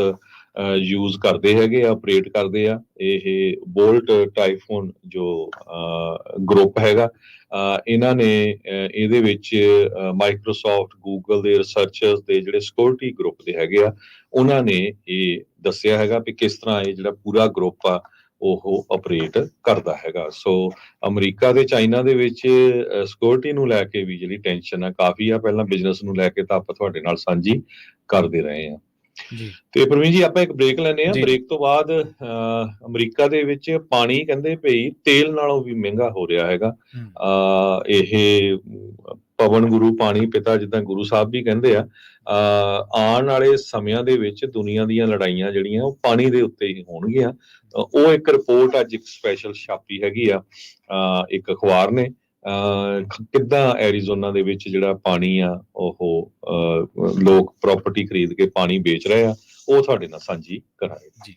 ਯੂਜ਼ ਕਰਦੇ ਹੈਗੇ ਆ, ਆਪਰੇਟ ਕਰਦੇ ਆ ਇਹ ਬੋਲਟ ਟਾਈਫੋਨ ਜੋ ਗਰੁੱਪ ਹੈਗਾ। ਇਹਨਾਂ ਨੇ ਇਹਦੇ ਵਿੱਚ ਮਾਈਕਰੋਸਾਫਟ, ਗੂਗਲ ਦੇ ਰਿਸਰਚਰਸ ਦੇ ਜਿਹੜੇ ਸਿਕਿਉਰਿਟੀ ਗਰੁੱਪ ਦੇ ਹੈਗੇ ਆ, ਉਹਨਾਂ ਨੇ ਇਹ ਦੱਸਿਆ ਹੈਗਾ ਵੀ ਕਿਸ ਤਰ੍ਹਾਂ ਇਹ ਜਿਹੜਾ ਪੂਰਾ ਗਰੁੱਪ ਆ ਉਹ ਆਪਰੇਟ ਕਰਦਾ ਹੈਗਾ। ਸੋ ਅਮਰੀਕਾ ਤੇ ਚਾਈਨਾ ਦੇ ਵਿੱਚ ਸਿਕਿਉਰਿਟੀ ਨੂੰ ਲੈ ਕੇ ਵੀ ਜਿਹੜੀ ਟੈਨਸ਼ਨ ਆ ਕਾਫੀ ਆ, ਪਹਿਲਾਂ ਬਿਜ਼ਨਸ ਨੂੰ ਲੈ ਕੇ ਤਾਂ ਆਪਾਂ ਤੁਹਾਡੇ ਨਾਲ ਸਾਂਝੀ ਕਰਦੇ ਰਹੇ ਆ। ਜੀ ਤੇ ਪ੍ਰਵੀਨ ਜੀ, ਆਪਾਂ ਇੱਕ ਬ੍ਰੇਕ ਲੈਂਦੇ ਆ, ਜੀ ਬ੍ਰੇਕ ਤੋਂ ਬਾਅਦ ਅਮਰੀਕਾ ਦੇ ਵਿੱਚ ਪਾਣੀ ਕਹਿੰਦੇ ਭਈ ਤੇਲ ਨਾਲੋਂ ਵੀ ਮਹਿੰਗਾ ਹੋ ਰਿਹਾ ਹੈਗਾ। ਹਮ, ਇਹ ਪਵਨ ਗੁਰੂ ਪਾਣੀ ਪਿਤਾ ਜਿੱਦਾਂ ਗੁਰੂ ਸਾਹਿਬ ਵੀ ਕਹਿੰਦੇ ਆ, ਆਉਣ ਵਾਲੇ ਸਮਿਆਂ ਦੇ ਵਿੱਚ ਦੁਨੀਆ ਦੀਆਂ ਲੜਾਈਆਂ ਜਿਹੜੀਆਂ ਉਹ ਪਾਣੀ ਦੇ ਉੱਤੇ ਹੀ ਹੋਣਗੀਆਂ। ਉਹ ਇੱਕ ਰਿਪੋਰਟ ਅੱਜ ਇੱਕ ਸਪੈਸ਼ਲ ਛਾਪੀ ਹੈਗੀ ਆ ਇੱਕ ਅਖਬਾਰ ਨੇ, ਕਿੱਦਾਂ ਐਰੀਜ਼ੋਨਾ ਦੇ ਵਿੱਚ ਜਿਹੜਾ ਪਾਣੀ ਆ ਉਹ ਲੋਕ ਪ੍ਰਾਪਰਟੀ ਖਰੀਦ ਕੇ ਪਾਣੀ ਵੇਚ ਰਹੇ ਆ, ਉਹ ਤੁਹਾਡੇ ਨਾਲ ਸਾਂਝੀ ਕਰਾਂਗੇ ਜੀ।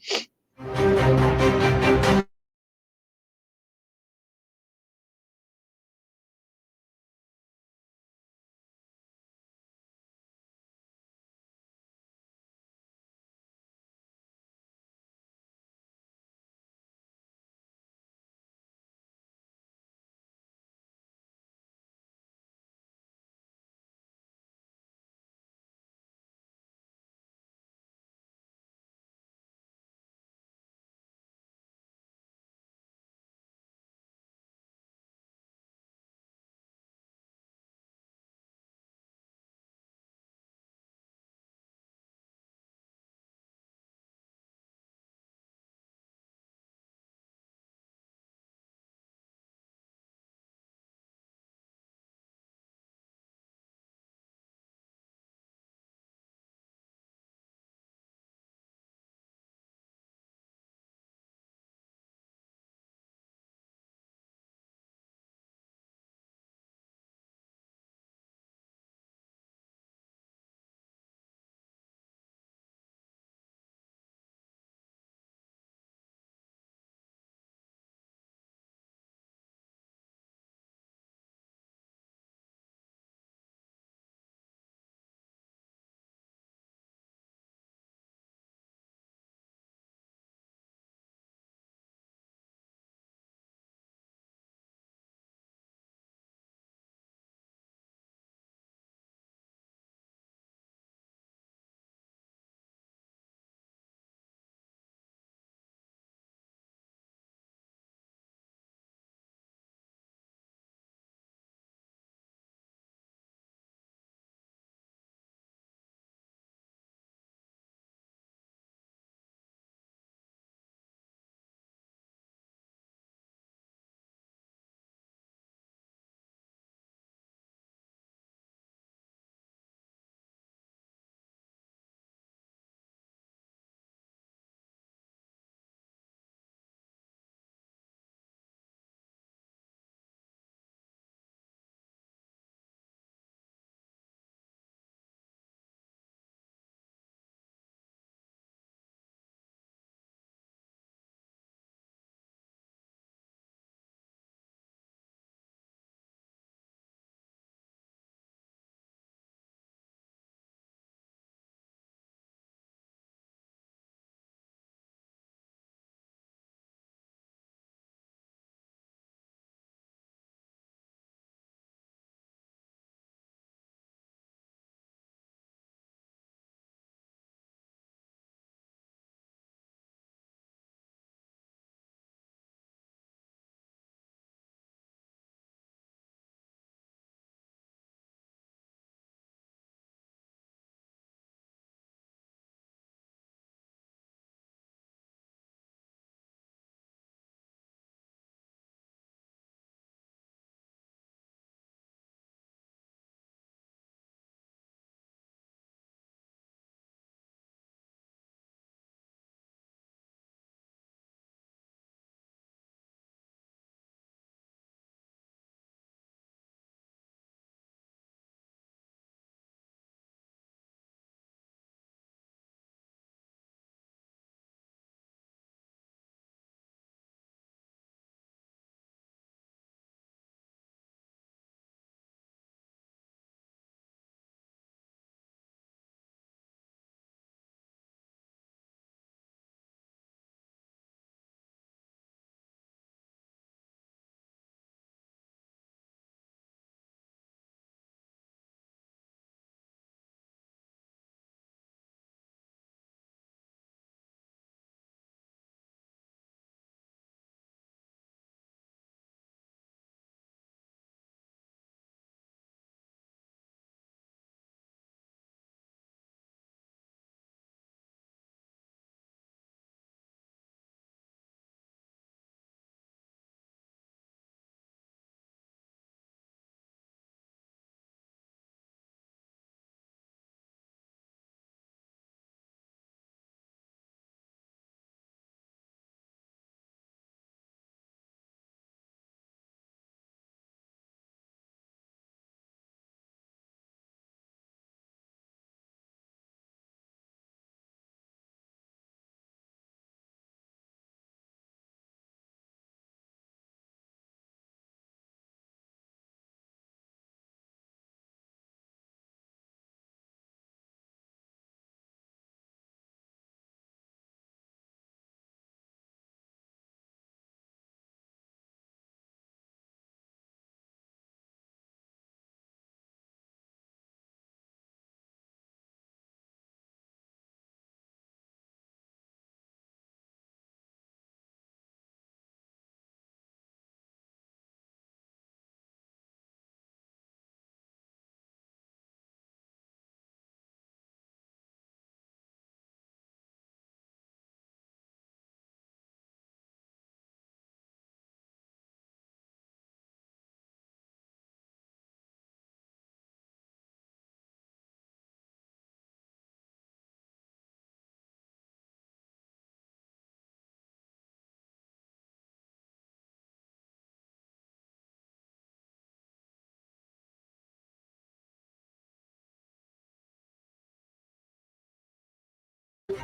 ਬ੍ਰੇਕ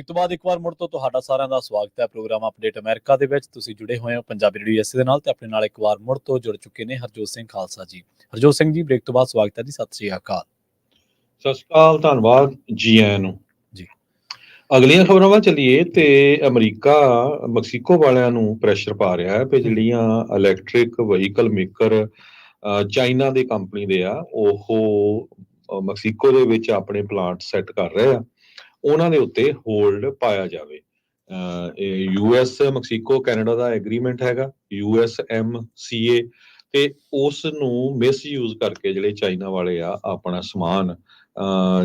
ਤੋਂ ਬਾਅਦ ਇੱਕ ਵਾਰ ਮੁੜ ਤੋਂ ਤੁਹਾਡਾ ਸਾਰਿਆਂ ਦਾ ਸਵਾਗਤ ਹੈ ਪ੍ਰੋਗਰਾਮ ਅਪਡੇਟ ਅਮਰੀਕਾ ਦੇ ਵਿੱਚ। ਤੁਸੀਂ ਜੁੜੇ ਹੋਏ ਹੋ ਪੰਜਾਬੀ ਰੇਡੀਓ ਐਸ ਦੇ ਨਾਲ ਤੇ ਆਪਣੇ ਨਾਲ ਇੱਕ ਵਾਰ ਮੁੜ ਤੋਂ ਜੁੜ ਚੁੱਕੇ ਨੇ ਹਰਜੋਤ ਸਿੰਘ ਖਾਲਸਾ ਜੀ। ਹਰਜੋਤ ਸਿੰਘ ਜੀ, ਬ੍ਰੇਕ ਤੋਂ ਬਾਅਦ ਸਵਾਗਤ ਹੈ ਜੀ। ਸਤਿ ਸ੍ਰੀ ਅਕਾਲ। ਸਤਿ ਸ਼੍ਰੀ ਅਕਾਲ, ਧੰਨਵਾਦ ਜੀ ਆਇਆਂ ਨੂੰ ਜੀ। ਅਗਲੀਆਂ ਖਬਰਾਂ ਵੱਲ ਚੱਲੀਏ ਤੇ ਅਮਰੀਕਾ ਮੈਕਸੀਕੋ ਵਾਲਿਆਂ ਨੂੰ ਪ੍ਰੈਸ਼ਰ ਪਾ ਰਿਹਾ ਹੈ ਕਿ ਜਿਹੜੀਆਂ ਇਲੈਕਟ੍ਰਿਕ ਵਹੀਕਲ ਮੇਕਰ ਚਾਈਨਾ ਦੀ ਕੰਪਨੀ ਦੇ ਆ, ਉਹ ਮੈਕਸੀਕੋ ਦੇ ਵਿੱਚ ਆਪਣੇ ਪਲਾਂਟ ਸੈੱਟ ਕਰ ਰਹੇ ਆ, ਉਹਨਾਂ ਦੇ ਉੱਤੇ ਹੋਲਡ ਪਾਇਆ ਜਾਵੇ। ਯੂਐਸ ਮੈਕਸੀਕੋ ਕੈਨੇਡਾ ਦਾ ਐਗਰੀਮੈਂਟ ਹੈਗਾ, USMCA, ਤੇ ਉਸ ਨੂੰ ਮਿਸਯੂਜ਼ ਕਰਕੇ ਜਿਹੜੇ ਚਾਈਨਾ ਵਾਲੇ ਆ ਆਪਣਾ ਸਮਾਨ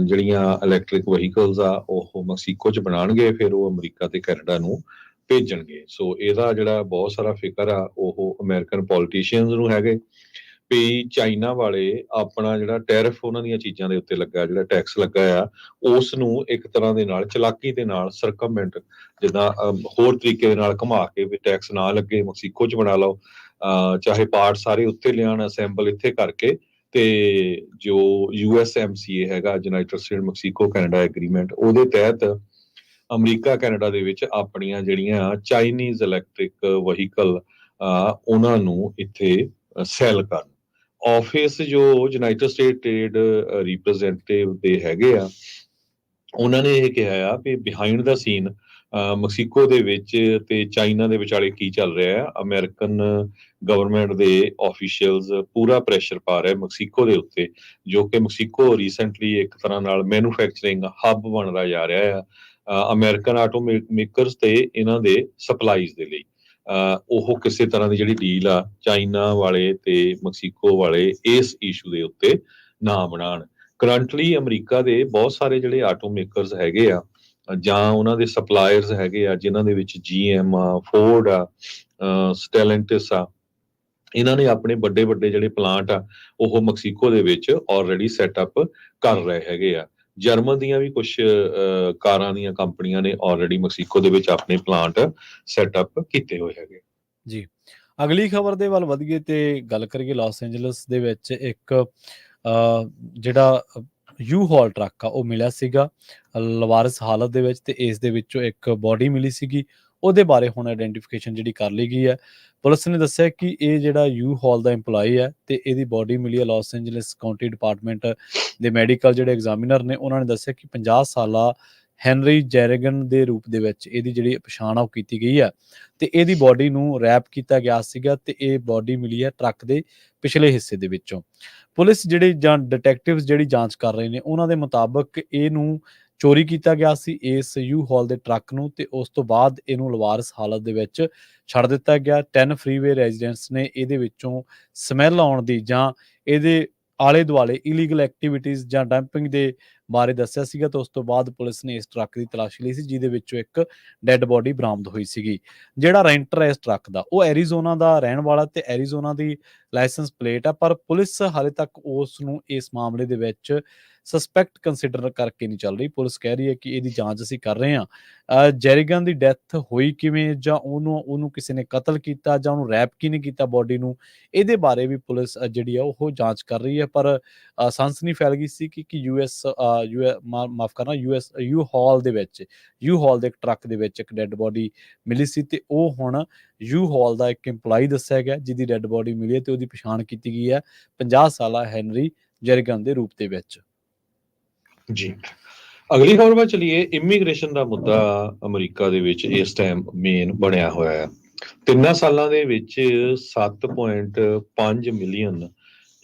ਜਿਹੜੀਆਂ ਇਲੈਕਟ੍ਰਿਕ ਵਹੀਕਲਸ ਆ ਉਹ ਮੈਕਸੀਕੋ 'ਚ ਬਣਾਉਣਗੇ, ਫਿਰ ਉਹ ਅਮਰੀਕਾ ਤੇ ਕੈਨੇਡਾ ਨੂੰ ਭੇਜਣਗੇ। ਸੋ ਇਹਦਾ ਜਿਹੜਾ ਬਹੁਤ ਸਾਰਾ ਫਿਕਰ ਆ ਉਹ ਅਮਰੀਕਨ ਪੋਲੀਟੀਸ਼ੀਅਨਸ ਨੂੰ ਹੈਗੇ ਵੀ ਚਾਈਨਾ ਵਾਲੇ ਆਪਣਾ ਜਿਹੜਾ ਟੈਰਿਫ ਉਹਨਾਂ ਦੀਆਂ ਚੀਜ਼ਾਂ ਦੇ ਉੱਤੇ ਲੱਗਾ, ਜਿਹੜਾ ਟੈਕਸ ਲੱਗਾ ਆ, ਉਸ ਨੂੰ ਇੱਕ ਤਰ੍ਹਾਂ ਦੇ ਨਾਲ ਚਲਾਕੀ ਦੇ ਨਾਲ ਸਰਕਮੈਂਟ, ਜਿੱਦਾਂ ਹੋਰ ਤਰੀਕੇ ਦੇ ਨਾਲ ਘੁਮਾ ਕੇ ਵੀ ਟੈਕਸ ਨਾ ਲੱਗੇ, ਮੈਕਸੀਕੋ 'ਚ ਬਣਾ ਲਓ, ਚਾਹੇ ਪਾਰਟ ਸਾਰੇ ਉੱਥੇ ਲਿਆਉਣ, ਅਸੈਂਬਲ ਇੱਥੇ ਕਰਕੇ, ਤੇ ਜੋ USMCA ਹੈਗਾ, United state Mexico Canada agreement, ਉਹਦੇ ਤਹਿਤ ਅਮਰੀਕਾ ਕੈਨੇਡਾ ਦੇ ਵਿੱਚ ਆਪਣੀਆਂ ਜਿਹੜੀਆਂ ਚਾਈਨੀਜ਼ ਇਲੈਕਟ੍ਰਿਕ ਵਹੀਕਲ ਉਹਨਾਂ ਨੂੰ ਇੱਥੇ ਸੈਲ ਕਰਨ। ਆਫਿਸ ਜੋ ਯੂਨਾਈਟਿਡ ਸਟੇਟ ਟ੍ਰੇਡ ਰਿਪਰੈਜ਼ੈਂਟੇਟਿਵ ਦੇ ਹੈਗੇ ਆ, ਉਹਨਾਂ ਨੇ ਇਹ ਕਿਹਾ ਆ ਵੀ ਬਿਹਾਈਂਡ ਦਾ ਸੀਨ ਮੈਕਸੀਕੋ ਦੇ ਵਿੱਚ ਤੇ ਚਾਈਨਾ ਦੇ ਵਿਚਾਲੇ ਕੀ ਚੱਲ ਰਿਹਾ ਆ। ਅਮਰੀਕਨ ਗਵਰਨਮੈਂਟ ਦੇ ਆਫੀਸ਼ੀਅਲਸ ਪੂਰਾ ਪ੍ਰੈਸ਼ਰ ਪਾ ਰਹੇ ਮੈਕਸੀਕੋ ਦੇ ਉੱਤੇ, ਜੋ ਕਿ ਮੈਕਸੀਕੋ ਰੀਸੈਂਟਲੀ ਇੱਕ ਤਰ੍ਹਾਂ ਨਾਲ ਮੈਨੂਫੈਕਚਰਿੰਗ ਹੱਬ ਬਣਦਾ ਜਾ ਰਿਹਾ ਆ ਅਮਰੀਕਨ ਆਟੋ ਮੇਕਰਸ ਤੇ ਇਹਨਾਂ ਦੇ ਸਪਲਾਈਜ਼ ਦੇ ਲਈ। ਉਹ ਕਿਸੇ ਤਰ੍ਹਾਂ ਦੀ ਜਿਹੜੀ ਡੀਲ ਆ ਚਾਈਨਾ ਵਾਲੇ ਤੇ ਮੈਕਸੀਕੋ ਵਾਲੇ ਇਸ ਇਸ਼ੂ ਦੇ ਉੱਤੇ ਨਾ ਬਣਾਉਣ। ਕਰੰਟਲੀ ਅਮਰੀਕਾ ਦੇ ਬਹੁਤ ਸਾਰੇ ਜਿਹੜੇ ਆਟੋ ਮੇਕਰਸ ਹੈਗੇ ਆ ਜਾਂ ਉਹਨਾਂ ਦੇ ਸਪਲਾਇਰਸ ਹੈਗੇ ਆ, ਜਿਨ੍ਹਾਂ ਦੇ ਵਿੱਚ GM ਆ, ਫੋਰਡ ਆ, ਸਟੈਲੈਂਟਿਸ ਆ, ਇਹਨਾਂ ਨੇ ਆਪਣੇ ਵੱਡੇ ਵੱਡੇ ਜਿਹੜੇ ਪਲਾਂਟ ਆ ਉਹ ਮੈਕਸੀਕੋ ਦੇ ਵਿੱਚ ਆਲਰੇਡੀ ਸੈਟਅਪ ਕਰ ਰਹੇ ਹੈਗੇ ਆ। ਜਰਮਨ ਦੀਆਂ ਵੀ ਕੁਝ ਕਾਰਾਂ ਦੀਆਂ ਕੰਪਨੀਆਂ ਨੇ ਆਲਰੇਡੀ ਮੈਕਸੀਕੋ ਦੇ ਵਿੱਚ ਆਪਣੇ ਪਲਾਂਟ ਸੈਟਅਪ ਕੀਤੇ ਹੋਏ ਹੈਗੇ ਜੀ। ਅਗਲੀ ਖਬਰ ਦੇ ਵੱਲ ਵਧੀਏ ਤੇ ਗੱਲ ਕਰੀਏ ਲਾਸ ਐਂਜਲਸ ਦੇ ਵਿੱਚ ਇੱਕ ਜਿਹੜਾ U-Haul ਟਰੱਕ ਆ ਉਹ ਮਿਲਿਆ ਸੀਗਾ ਲਵਾਰਸ ਹਾਲਤ ਦੇ ਵਿੱਚ, ਤੇ ਇਸ ਦੇ ਵਿੱਚੋਂ ਇੱਕ ਬੋਡੀ ਮਿਲੀ ਸੀਗੀ। ਉਹਦੇ ਬਾਰੇ ਹੁਣ ਆਇਡੈਂਟੀਫਿਕੇਸ਼ਨ ਜਿਹੜੀ ਕਰ ਲਈ ਗਈ ਹੈ। ਪੁਲਿਸ ਨੇ ਦੱਸਿਆ ਕਿ ਇਹ ਜਿਹੜਾ U-Haul ਦਾ EMPLOYE ਹੈ ਤੇ ਇਹਦੀ ਬੋਡੀ ਮਿਲੀ ਹੈ ਲਾਸ ਐਂਜਲਸ ਕਾਉਂਟੀ ਡਿਪਾਰਟਮੈਂਟ ਦੇ ਮੈਡੀਕਲ ਜਿਹੜੇ ਐਗਜ਼ਾਮੀਨਰ ਨੇ, ਉਹਨਾਂ ਨੇ ਦੱਸਿਆ ਕਿ 50 ਸਾਲਾ ਹੈਨਰੀ ਜੈਰਗਨ ਦੇ ਰੂਪ ਦੇ ਵਿੱਚ ਇਹਦੀ ਜਿਹੜੀ ਪਛਾਣ ਆ ਉਹ ਕੀਤੀ ਗਈ ਹੈ ਤੇ ਇਹਦੀ ਬੋਡੀ ਨੂੰ ਰੈਪ ਕੀਤਾ ਗਿਆ ਸੀਗਾ ਤੇ ਇਹ ਬੋਡੀ ਮਿਲੀ ਹੈ ਟਰੱਕ ਦੇ ਪਿਛਲੇ ਹਿੱਸੇ ਦੇ ਵਿੱਚੋਂ। ਪੁਲਿਸ ਜਿਹੜੇ ਜਾਂ ਡਿਟੈਕਟਿਵਸ ਜਿਹੜੀ ਜਾਂਚ ਕਰ ਰਹੇ ਨੇ, ਉਹਨਾਂ ਦੇ ਮੁਤਾਬਕ ਇਹਨੂੰ ਚੋਰੀ ਕੀਤਾ ਗਿਆ ਸੀ ਇਸ U-Haul ਦੇ ਟਰੱਕ ਨੂੰ, ਤੇ ਉਸ ਤੋਂ ਬਾਅਦ ਇਹਨੂੰ ਲਵਾਰਸ ਹਾਲਤ ਦੇ ਵਿੱਚ ਛੱਡ ਦਿੱਤਾ ਗਿਆ। 10 ਫਰੀਵੇ ਰੈਜ਼ੀਡੈਂਟਸ ਨੇ ਇਹਦੇ ਵਿੱਚੋਂ ਸਮੈਲ ਆਉਣ ਦੀ ਜਾਂ ਇਹਦੇ ਆਲੇ ਦੁਆਲੇ ਇਲੀਗਲ ਐਕਟੀਵਿਟੀਜ਼ ਜਾਂ ਡੰਪਿੰਗ ਦੇ ਬਾਰੇ ਦੱਸਿਆ ਸੀਗਾ, ਤੇ ਉਸ ਤੋਂ ਬਾਅਦ ਪੁਲਿਸ ਨੇ ਇਸ ਟਰੱਕ ਦੀ ਤਲਾਸ਼ੀ ਲਈ ਸੀ, ਜਿਹਦੇ ਵਿੱਚੋਂ ਇੱਕ ਡੈੱਡ ਬੋਡੀ ਬਰਾਮਦ ਹੋਈ ਸੀਗੀ। ਜਿਹੜਾ ਰੈਂਟਰ ਹੈ ਇਸ ਟਰੱਕ ਦਾ, ਉਹ ਐਰੀਜ਼ੋਨਾ ਦਾ ਰਹਿਣ ਵਾਲਾ ਤੇ ਐਰੀਜ਼ੋਨਾ ਦੀ ਲਾਇਸੈਂਸ ਪਲੇਟ ਆ, ਪਰ ਪੁਲਿਸ ਹਾਲੇ ਤੱਕ ਉਸ ਨੂੰ ਇਸ ਮਾਮਲੇ ਦੇ ਵਿੱਚ ਸਸਪੈਕਟ ਕੰਸੀਡਰ ਕਰਕੇ ਨਹੀਂ ਚੱਲ ਰਹੀ। ਪੁਲਿਸ ਕਹਿ ਰਹੀ ਹੈ ਕਿ ਇਹਦੀ ਜਾਂਚ ਅਸੀਂ ਕਰ ਰਹੇ ਹਾਂ। ਜੈਰੀਗਨ ਦੀ ਡੈਥ ਹੋਈ ਕਿਵੇਂ, ਜਾਂ ਉਹਨੂੰ ਕਿਸੇ ਨੇ ਕਤਲ ਕੀਤਾ, ਜਾਂ ਉਹਨੂੰ ਰੈਪ ਕਿਹਨੇ ਕੀਤਾ ਬੋਡੀ ਨੂੰ, ਇਹਦੇ ਬਾਰੇ ਵੀ ਪੁਲਿਸ ਜਿਹੜੀ ਆ ਉਹ ਜਾਂਚ ਕਰ ਰਹੀ ਹੈ। ਪਰ ਸਨਸਨੀ ਫੈਲ ਗਈ ਸੀ ਕਿ U-Haul ਦੇ ਵਿੱਚ U-Haul ਦੇ ਇੱਕ ਟਰੱਕ ਦੇ ਵਿੱਚ ਇੱਕ ਡੈੱਡ ਬੋਡੀ ਮਿਲੀ ਸੀ, ਤੇ ਉਹ ਹੁਣ U-Haul ਦਾ ਇੱਕ EMPLOYE ਦੱਸਿਆ ਗਿਆ ਜਿਹਦੀ ਡੈੱਡ ਬੋਡੀ ਮਿਲੀ ਹੈ, ਤੇ ਉਹਦੀ ਪਛਾਣ ਕੀਤੀ ਗਈ ਹੈ 50 ਸਾਲਾ ਹੈਨਰੀ ਜੈਰਗਨ ਦੇ ਰੂਪ ਦੇ ਵਿੱਚ। ਜੀ। ਅਗਲੀ ਖਬਰ ਵੱਲ ਚਲੀਏ। ਇਮੀਗ੍ਰੇਸ਼ਨ ਦਾ ਮੁੱਦਾ ਅਮਰੀਕਾ ਦੇ ਵਿੱਚ ਇਸ ਟਾਈਮ ਮੇਨ ਬਣਿਆ ਹੋਇਆ ਹੈ। 3 ਸਾਲਾਂ ਦੇ ਵਿੱਚ 7.5 ਮਿਲੀਅਨ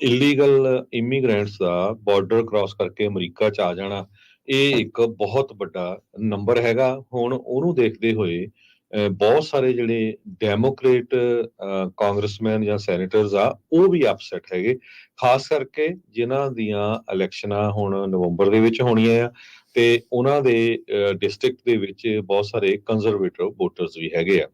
ਇਲੀਗਲ ਇਮੀਗ੍ਰੈਂਟਸ ਦਾ ਬਾਰਡਰ ਕ੍ਰਾਸ ਕਰਕੇ ਅਮਰੀਕਾ 'ਚ ਆ ਜਾਣਾ, ਇਹ ਇੱਕ ਬਹੁਤ ਵੱਡਾ ਨੰਬਰ ਹੈਗਾ। ਹੁਣ ਉਹਨੂੰ ਦੇਖਦੇ ਹੋਏ ਬਹੁਤ ਸਾਰੇ ਜਿਹੜੇ ਡੈਮੋਕ੍ਰੇਟ ਕਾਂਗਰਸਮੈਨ ਜਾਂ ਸੈਨੇਟਰਸ ਆ, ਉਹ ਵੀ ਅਪਸੈਟ ਹੈਗੇ, ਖਾਸ ਕਰਕੇ ਜਿਨ੍ਹਾਂ ਦੀਆਂ ਇਲੈਕਸ਼ਨਾਂ ਹੁਣ ਨਵੰਬਰ ਦੇ ਵਿੱਚ ਹੋਣੀਆਂ ਆ, ਤੇ ਉਹਨਾਂ ਦੇ ਡਿਸਟ੍ਰਿਕਟ ਦੇ ਵਿੱਚ ਬਹੁਤ ਸਾਰੇ ਕੰਜ਼ਰਵੇਟਿਵ ਵੋਟਰਸ ਵੀ ਹੈਗੇ ਆ।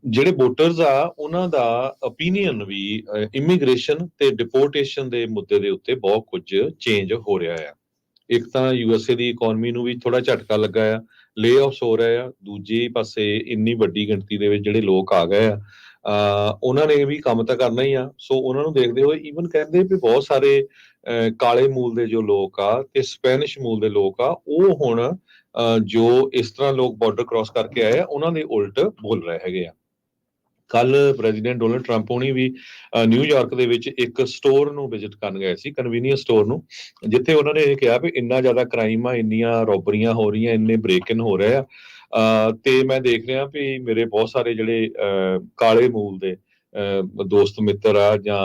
ਜਿਹੜੇ ਵੋਟਰਸ ਆ ਉਹਨਾਂ ਦਾ ਓਪੀਨੀਅਨ ਵੀ ਇਮੀਗ੍ਰੇਸ਼ਨ ਤੇ ਡਿਪੋਰਟੇਸ਼ਨ ਦੇ ਮੁੱਦੇ ਦੇ ਉੱਤੇ ਬਹੁਤ ਕੁਝ ਚੇਂਜ ਹੋ ਰਿਹਾ ਆ। ਇੱਕ ਤਾਂ USA ਦੀ ਇਕਨੋਮੀ ਨੂੰ ਵੀ ਥੋੜਾ ਝਟਕਾ ਲੱਗਾ ਆ, ਲੇ ਆਫਸ ਹੋ ਰਹੇ ਆ, ਦੂਜੇ ਪਾਸੇ ਇੰਨੀ ਵੱਡੀ ਗਿਣਤੀ ਦੇ ਵਿੱਚ ਜਿਹੜੇ ਲੋਕ ਆ ਗਏ ਆ ਉਹਨਾਂ ਨੇ ਵੀ ਕੰਮ ਤਾਂ ਕਰਨਾ ਹੀ ਆ। ਸੋ ਉਹਨਾਂ ਨੂੰ ਦੇਖਦੇ ਹੋਏ ਈਵਨ ਕਹਿੰਦੇ ਵੀ ਬਹੁਤ ਸਾਰੇ ਕਾਲੇ ਮੂਲ ਦੇ ਜੋ ਲੋਕ ਆ ਤੇ ਸਪੈਨਿਸ਼ ਮੂਲ ਦੇ ਲੋਕ ਆ, ਉਹ ਹੁਣ ਜੋ ਇਸ ਤਰ੍ਹਾਂ ਲੋਕ ਬਾਰਡਰ ਕ੍ਰਾਸ ਕਰਕੇ ਆਏ ਆ ਉਹਨਾਂ ਦੇ ਉਲਟ ਬੋਲ ਰਹੇ ਹੈਗੇ ਆ। ਕੱਲ ਪ੍ਰੈਜ਼ੀਡੈਂਟ ਡੋਨਲਡ ਟਰੰਪ ਹੋਣੀ ਵੀ ਨਿਊਯਾਰਕ ਦੇ ਵਿੱਚ ਇੱਕ ਸਟੋਰ ਨੂੰ ਵਿਜ਼ਿਟ ਕਰਨ ਗਏ ਸੀ, ਕਨਵੀਨੀਅੰਸ ਸਟੋਰ ਨੂੰ, ਜਿੱਥੇ ਉਹਨਾਂ ਨੇ ਇਹ ਕਿਹਾ ਵੀ ਇੰਨਾ ਜ਼ਿਆਦਾ ਕ੍ਰਾਈਮ ਆ, ਇੰਨੀਆਂ ਰੋਬਰੀਆਂ ਹੋ ਰਹੀਆਂ, ਇੰਨੇ ਬ੍ਰੇਕ ਇਨ ਹੋ ਰਹੇ ਆ, ਤੇ ਮੈਂ ਦੇਖ ਰਿਹਾ ਵੀ ਮੇਰੇ ਬਹੁਤ ਸਾਰੇ ਜਿਹੜੇ ਕਾਲੇ ਮੂਲ ਦੇ ਦੋਸਤ ਮਿੱਤਰ ਆ ਜਾਂ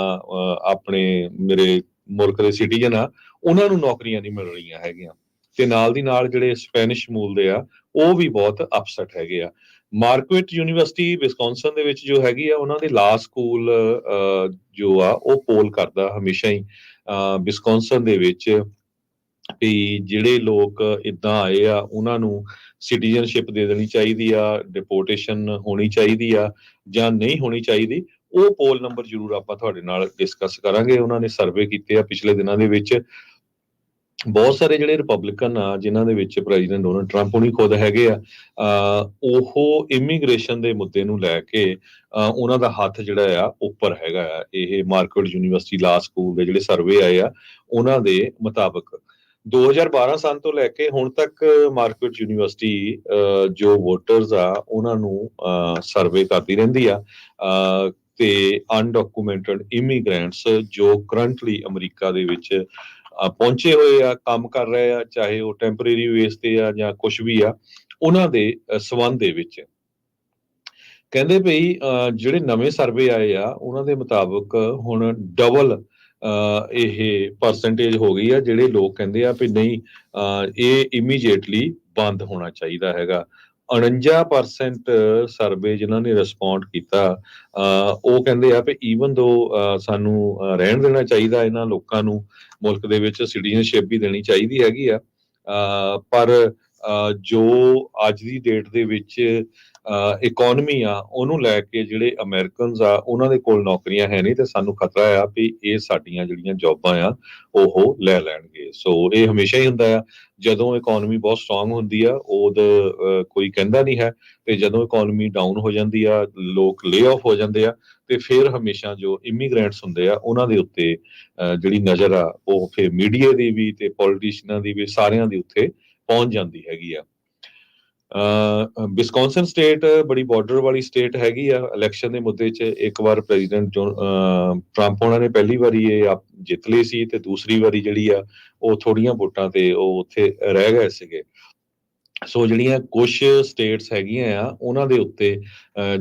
ਆਪਣੇ ਮੇਰੇ ਮੁਲਕ ਦੇ ਸਿਟੀਜ਼ਨ ਆ, ਉਹਨਾਂ ਨੂੰ ਨੌਕਰੀਆਂ ਨਹੀਂ ਮਿਲ ਰਹੀਆਂ ਹੈਗੀਆਂ। ਤੇ ਨਾਲ ਦੀ ਨਾਲ ਜਿਹੜੇ ਸਪੈਨਿਸ਼ ਮੂਲ ਦੇ ਆ ਉਹ ਵੀ ਬਹੁਤ ਅਪਸੈਟ ਹੈਗੇ ਆ। ਮਾਰਕੁਇਟ ਯੂਨੀਵਰਸਿਟੀ ਵਿਸਕੌਨਸਨ ਦੇ ਵਿੱਚ ਜੋ ਹੈਗੀ ਆ, ਉਹਨਾਂ ਦੇ ਲਾ ਸਕੂਲ ਜੋ ਆ ਉਹ ਪੋਲ ਕਰਦਾ ਹਮੇਸ਼ਾ ਹੀ ਵਿਸਕੌਨਸਨ ਦੇ ਵਿੱਚ ਵੀ ਜਿਹੜੇ ਲੋਕ ਇੱਦਾਂ ਆਏ ਆ ਉਹਨਾਂ ਨੂੰ ਸਿਟੀਜ਼ਨਸ਼ਿਪ ਦੇ ਦੇਣੀ ਚਾਹੀਦੀ ਆ, ਡਿਪੋਰਟੇਸ਼ਨ ਹੋਣੀ ਚਾਹੀਦੀ ਆ ਜਾਂ ਨਹੀਂ ਹੋਣੀ ਚਾਹੀਦੀ। ਉਹ ਪੋਲ ਨੰਬਰ ਜ਼ਰੂਰ ਆਪਾਂ ਤੁਹਾਡੇ ਨਾਲ ਡਿਸਕਸ ਕਰਾਂਗੇ। ਉਹਨਾਂ ਨੇ ਸਰਵੇ ਕੀਤੇ ਆ ਪਿਛਲੇ ਦਿਨਾਂ ਦੇ ਵਿੱਚ। ਬਹੁਤ ਸਾਰੇ ਜਿਹੜੇ ਰਿਪਬਲਿਕਨ ਆ ਜਿਨ੍ਹਾਂ ਦੇ ਵਿੱਚ ਪ੍ਰੈਜ਼ੀਡੈਂਟ ਡੋਨਲਡ ਟਰੰਪ ਹੁਣੀ ਖੁਦ ਹੈਗੇ ਆ, ਉਹ ਇਮੀਗ੍ਰੇਸ਼ਨ ਦੇ ਮੁੱਦੇ ਨੂੰ ਲੈ ਕੇ ਉਹਨਾਂ ਦਾ ਹੱਥ ਜਿਹੜਾ ਆ ਉੱਪਰ ਹੈਗਾ ਆ। ਇਹ ਮਾਰਕੁਇਟ ਯੂਨੀਵਰਸਿਟੀ ਲਾ ਸਕੂਲ ਦੇ ਜਿਹੜੇ ਸਰਵੇ ਆਏ ਆ ਉਹਨਾਂ ਦੇ ਮੁਤਾਬਕ 2012 ਸਾਲ ਤੋਂ ਲੈ ਕੇ ਹੁਣ ਤੱਕ ਮਾਰਕੁਇਟ ਯੂਨੀਵਰਸਿਟੀ ਜੋ ਵੋਟਰਸ ਆ ਉਹਨਾਂ ਨੂੰ ਸਰਵੇ ਕਰਦੀ ਰਹਿੰਦੀ ਆ, ਤੇ ਅਨਡਾਕੂਮੈਂਟਡ ਇਮੀਗ੍ਰੈਂਟਸ ਜੋ ਕਰੰਟਲੀ ਅਮਰੀਕਾ ਦੇ ਵਿੱਚ ਪਹੁੰਚੇ ਹੋਏ ਆ, ਕੰਮ ਕਰ ਰਹੇ ਆ, ਚਾਹੇ ਉਹ ਟੈਂਪਰੇਰੀ ਬੇਸ ਤੇ ਆ ਜਾਂ ਕੁਝ ਵੀ ਆ, ਉਹਨਾਂ ਦੇ ਸੰਬੰਧ ਦੇ ਵਿੱਚ ਕਹਿੰਦੇ ਭਈ ਜਿਹੜੇ ਨਵੇਂ ਸਰਵੇ ਆਏ ਆ ਉਹਨਾਂ ਦੇ ਮੁਤਾਬਕ ਹੁਣ ਡਬਲ ਇਹ ਪਰਸੈਂਟੇਜ ਹੋ ਗਈ ਆ ਜਿਹੜੇ ਲੋਕ ਕਹਿੰਦੇ ਆ ਵੀ ਨਹੀਂ ਇਹ ਇਮੀਡੀਏਟਲੀ ਬੰਦ ਹੋਣਾ ਚਾਹੀਦਾ ਹੈਗਾ। 49% ਸਰਵੇ ਜਿਨ੍ਹਾਂ ਨੇ ਰਿਸਪੌਂਡ ਕੀਤਾ ਉਹ ਕਹਿੰਦੇ ਆ ਵੀ ਈਵਨ ਦੋ ਸਾਨੂੰ ਰਹਿਣ ਦੇਣਾ ਚਾਹੀਦਾ ਇਹਨਾਂ ਲੋਕਾਂ ਨੂੰ, ਮੁਲਕ ਦੇ ਵਿੱਚ ਸਿਟੀਜ਼ਨਸ਼ਿਪ ਵੀ ਦੇਣੀ ਚਾਹੀਦੀ ਹੈਗੀ ਆ, ਪਰ ਜੋ ਅੱਜ ਦੀ ਡੇਟ ਦੇ ਵਿੱਚ ਇਕੋਨਮੀ ਆ ਉਹਨੂੰ ਲੈ ਕੇ ਜਿਹੜੇ ਅਮਰੀਕਨਸ ਆ ਉਹਨਾਂ ਦੇ ਕੋਲ ਨੌਕਰੀਆਂ ਹੈ ਨਹੀਂ, ਤੇ ਸਾਨੂੰ ਖਤਰਾ ਆ ਵੀ ਇਹ ਸਾਡੀਆਂ ਜਿਹੜੀਆਂ ਜੌਬਾਂ ਆ ਉਹ ਲੈ ਲੈਣਗੇ। ਸੋ ਇਹ ਹਮੇਸ਼ਾ ਹੀ ਹੁੰਦਾ ਆ, ਜਦੋਂ ਇਕੋਨਮੀ ਬਹੁਤ ਸਟਰੋਂਗ ਹੁੰਦੀ ਆ ਉਦੋਂ ਕੋਈ ਕਹਿੰਦਾ ਨਹੀਂ ਹੈ, ਤੇ ਜਦੋਂ ਇਕੋਨਮੀ ਡਾਊਨ ਹੋ ਜਾਂਦੀ ਆ, ਲੋਕ ਲੇ ਆਫ ਹੋ ਜਾਂਦੇ ਆ, ਤੇ ਫਿਰ ਹਮੇਸ਼ਾ ਜੋ ਇਮੀਗ੍ਰੈਂਟਸ ਹੁੰਦੇ ਆ ਉਹਨਾਂ ਦੇ ਉੱਤੇ ਜਿਹੜੀ ਨਜ਼ਰ ਆ ਉਹ ਫਿਰ ਮੀਡੀਆ ਦੀ ਵੀ ਤੇ ਪੋਲੀਟੀਸ਼ੀਅਨਾਂ ਦੀ ਵੀ ਸਾਰਿਆਂ ਦੀ ਉੱਥੇ ਪਹੁੰਚ ਜਾਂਦੀ ਹੈਗੀ ਆ। ਵਿਸਕੌਨਸਨ ਸਟੇਟ ਬੜੀ ਬਾਰਡਰ ਵਾਲੀ ਸਟੇਟ ਹੈਗੀ ਆ। ਇਲੈਕਸ਼ਨ ਦੇ ਮੁੱਦੇ 'ਚ ਇੱਕ ਵਾਰ ਪ੍ਰੈਜ਼ੀਡੈਂਟ ਟਰੰਪ ਉਹਨਾਂ ਨੇ ਪਹਿਲੀ ਵਾਰੀ ਇਹ ਜਿੱਤ ਲਈ ਸੀ, ਤੇ ਦੂਸਰੀ ਵਾਰੀ ਜਿਹੜੀ ਆ ਉਹ ਥੋੜੀਆਂ ਵੋਟਾਂ ਤੇ ਉਹ ਉੱਥੇ ਰਹਿ ਗਏ ਸੀਗੇ। ਸੋ ਜਿਹੜੀਆਂ ਕੁਝ ਸਟੇਟਸ ਹੈਗੀਆਂ ਆ ਉਹਨਾਂ ਦੇ ਉੱਤੇ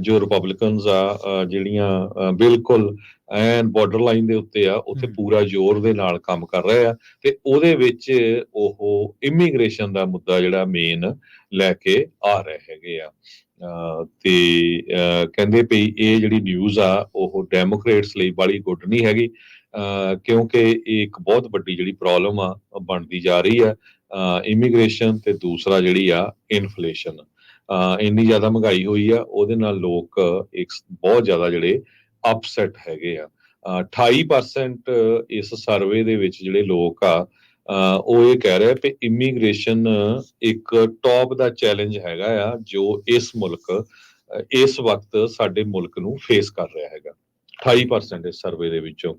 ਜੋ ਰਿਪਬਲਿਕਨਸ ਆ ਜਿਹੜੀਆਂ ਬਿਲਕੁਲ ਐਨ ਬਾਰਡਰ ਲਾਈਨ ਦੇ ਉੱਤੇ ਆ, ਉੱਥੇ ਪੂਰਾ ਜ਼ੋਰ ਦੇ ਨਾਲ ਕੰਮ ਕਰ ਰਹੇ ਆ, ਤੇ ਉਹਦੇ ਵਿੱਚ ਉਹ ਇਮੀਗ੍ਰੇਸ਼ਨ ਦਾ ਮੁੱਦਾ ਜਿਹੜਾ ਮੇਨ ਲੈ ਕੇ ਆ ਰਹੇ ਹੈਗੇ ਆ। ਤੇ ਕਹਿੰਦੇ ਵੀ ਇਹ ਜਿਹੜੀ ਨਿਊਜ਼ ਆ ਉਹ ਡੈਮੋਕ੍ਰੇਟਸ ਲਈ ਬੜੀ ਗੁੱਡ ਨਹੀਂ ਹੈਗੀ, ਕਿਉਂਕਿ ਇਹ ਇੱਕ ਬਹੁਤ ਵੱਡੀ ਜਿਹੜੀ ਪ੍ਰੋਬਲਮ ਆ ਬਣਦੀ ਜਾ ਰਹੀ ਆ, ਇਮੀਗ੍ਰੇਸ਼ਨ ਤੇ ਦੂਸਰਾ ਜਿਹੜੀ ਆ ਇਨਫਲੇਸ਼ਨ। ਇੰਨੀ ਜ਼ਿਆਦਾ ਮਹਿੰਗਾਈ ਹੋਈ ਆ, ਉਹਦੇ ਨਾਲ ਲੋਕ ਇੱਕ ਬਹੁਤ ਜ਼ਿਆਦਾ ਜਿਹੜੇ ਅਪਸੈਟ ਹੈਗੇ ਆ। 28% ਇਸ ਸਰਵੇ ਦੇ ਵਿੱਚ ਜਿਹੜੇ ਲੋਕ ਆ ਉਹ ਇਹ ਕਹਿ ਰਹੇ ਵੀ ਇਮੀਗ੍ਰੇਸ਼ਨ ਇੱਕ ਟੌਪ ਦਾ ਚੈਲੰਜ ਹੈਗਾ ਆ ਜੋ ਇਸ ਵਕਤ ਸਾਡੇ ਮੁਲਕ ਨੂੰ ਫੇਸ ਕਰ ਰਿਹਾ ਹੈਗਾ। 28% ਇਸ ਸਰਵੇ ਦੇ ਵਿੱਚੋਂ।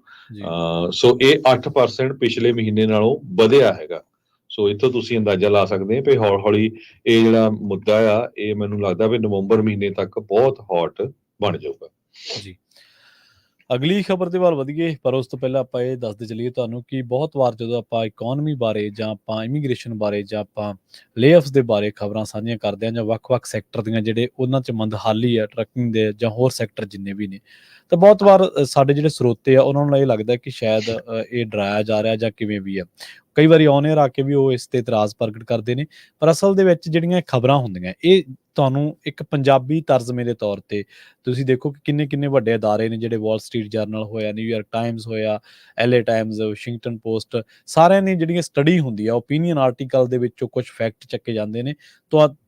ਸੋ ਇਹ 8% ਪਿਛਲੇ ਮਹੀਨੇ ਨਾਲੋਂ ਵਧਿਆ ਹੈਗਾ। ਸੋ ਇੱਥੋਂ ਤੁਸੀਂ ਅੰਦਾਜ਼ਾ ਲਾ ਸਕਦੇ ਹੋ ਵੀ ਹੌਲੀ ਹੌਲੀ ਇਹ ਜਿਹੜਾ ਮੁੱਦਾ ਆ ਇਹ ਮੈਨੂੰ ਲੱਗਦਾ ਵੀ ਨਵੰਬਰ ਮਹੀਨੇ ਤੱਕ ਬਹੁਤ ਹੌਟ ਬਣ ਜਾਊਗਾ। ਜੀ, ਅਗਲੀ ਖਬਰ ਦੇ ਵੱਲ ਵਧੀਏ, ਪਰ ਉਸ ਤੋਂ ਪਹਿਲਾਂ ਆਪਾਂ ਇਹ ਦੱਸਦੇ ਚੱਲੀਏ ਤੁਹਾਨੂੰ ਕਿ ਬਹੁਤ ਵਾਰ ਜਦੋਂ ਆਪਾਂ ਇਕੋਨਮੀ ਬਾਰੇ ਜਾਂ ਆਪਾਂ ਇਮੀਗ੍ਰੇਸ਼ਨ ਬਾਰੇ ਜਾਂ ਆਪਾਂ ਲੇਆਫਸ ਦੇ ਬਾਰੇ ਖਬਰਾਂ ਸਾਂਝੀਆਂ ਕਰਦੇ ਹਾਂ, ਜਾਂ ਵੱਖ-ਵੱਖ ਸੈਕਟਰ ਦੀਆਂ ਜਿਹੜੇ ਉਹਨਾਂ 'ਚ ਮੰਦਹਾਲੀ ਆ, ਟਰੱਕਿੰਗ ਦੇ ਜਾਂ ਹੋਰ ਸੈਕਟਰ ਜਿੰਨੇ ਵੀ ਨੇ, ਤਾਂ ਬਹੁਤ ਵਾਰ ਸਾਡੇ ਜਿਹੜੇ ਸਰੋਤੇ ਆ ਉਹਨਾਂ ਨੂੰ ਇਹ ਲੱਗਦਾ ਕਿ ਸ਼ਾਇਦ ਇਹ ਡਰਾਇਆ ਜਾ ਰਿਹਾ ਜਾਂ ਕਿਵੇਂ ਵੀ ਆ। ਕਈ ਵਾਰੀ ਔਨ ਏਅਰ ਆ ਕੇ ਵੀ ਉਹ ਇਸ ਤੇ ਇਤਰਾਜ਼ ਪ੍ਰਗਟ ਕਰਦੇ ਨੇ, ਪਰ ਅਸਲ ਦੇ ਵਿੱਚ ਜਿਹੜੀਆਂ ਖਬਰਾਂ ਹੁੰਦੀਆਂ ਇਹ ਤੁਹਾਨੂੰ ਇੱਕ ਪੰਜਾਬੀ ਤਰਜਮੇ ਦੇ ਤੌਰ ਤੇ ਤੁਸੀਂ ਦੇਖੋ ਕਿ ਕਿੰਨੇ ਵੱਡੇ ਅਦਾਰੇ ਨੇ, ਜਿਹੜੇ ਵਾਲ ਸਟਰੀਟ ਜਰਨਲ ਹੋਇਆ, ਨਿਊਯਾਰਕ ਟਾਈਮਸ ਹੋਇਆ, LA ਟਾਈਮਸ, ਵਾਸ਼ਿੰਗਟਨ ਪੋਸਟ, ਸਾਰਿਆਂ ਨੇ ਜਿਹੜੀਆਂ ਸਟੱਡੀ ਹੁੰਦੀ ਆ, ਓਪੀਨੀਅਨ ਆਰਟੀਕਲ ਦੇ ਵਿੱਚੋਂ ਕੁਝ ਫੈਕਟ ਚੱਕੇ ਜਾਂਦੇ ਨੇ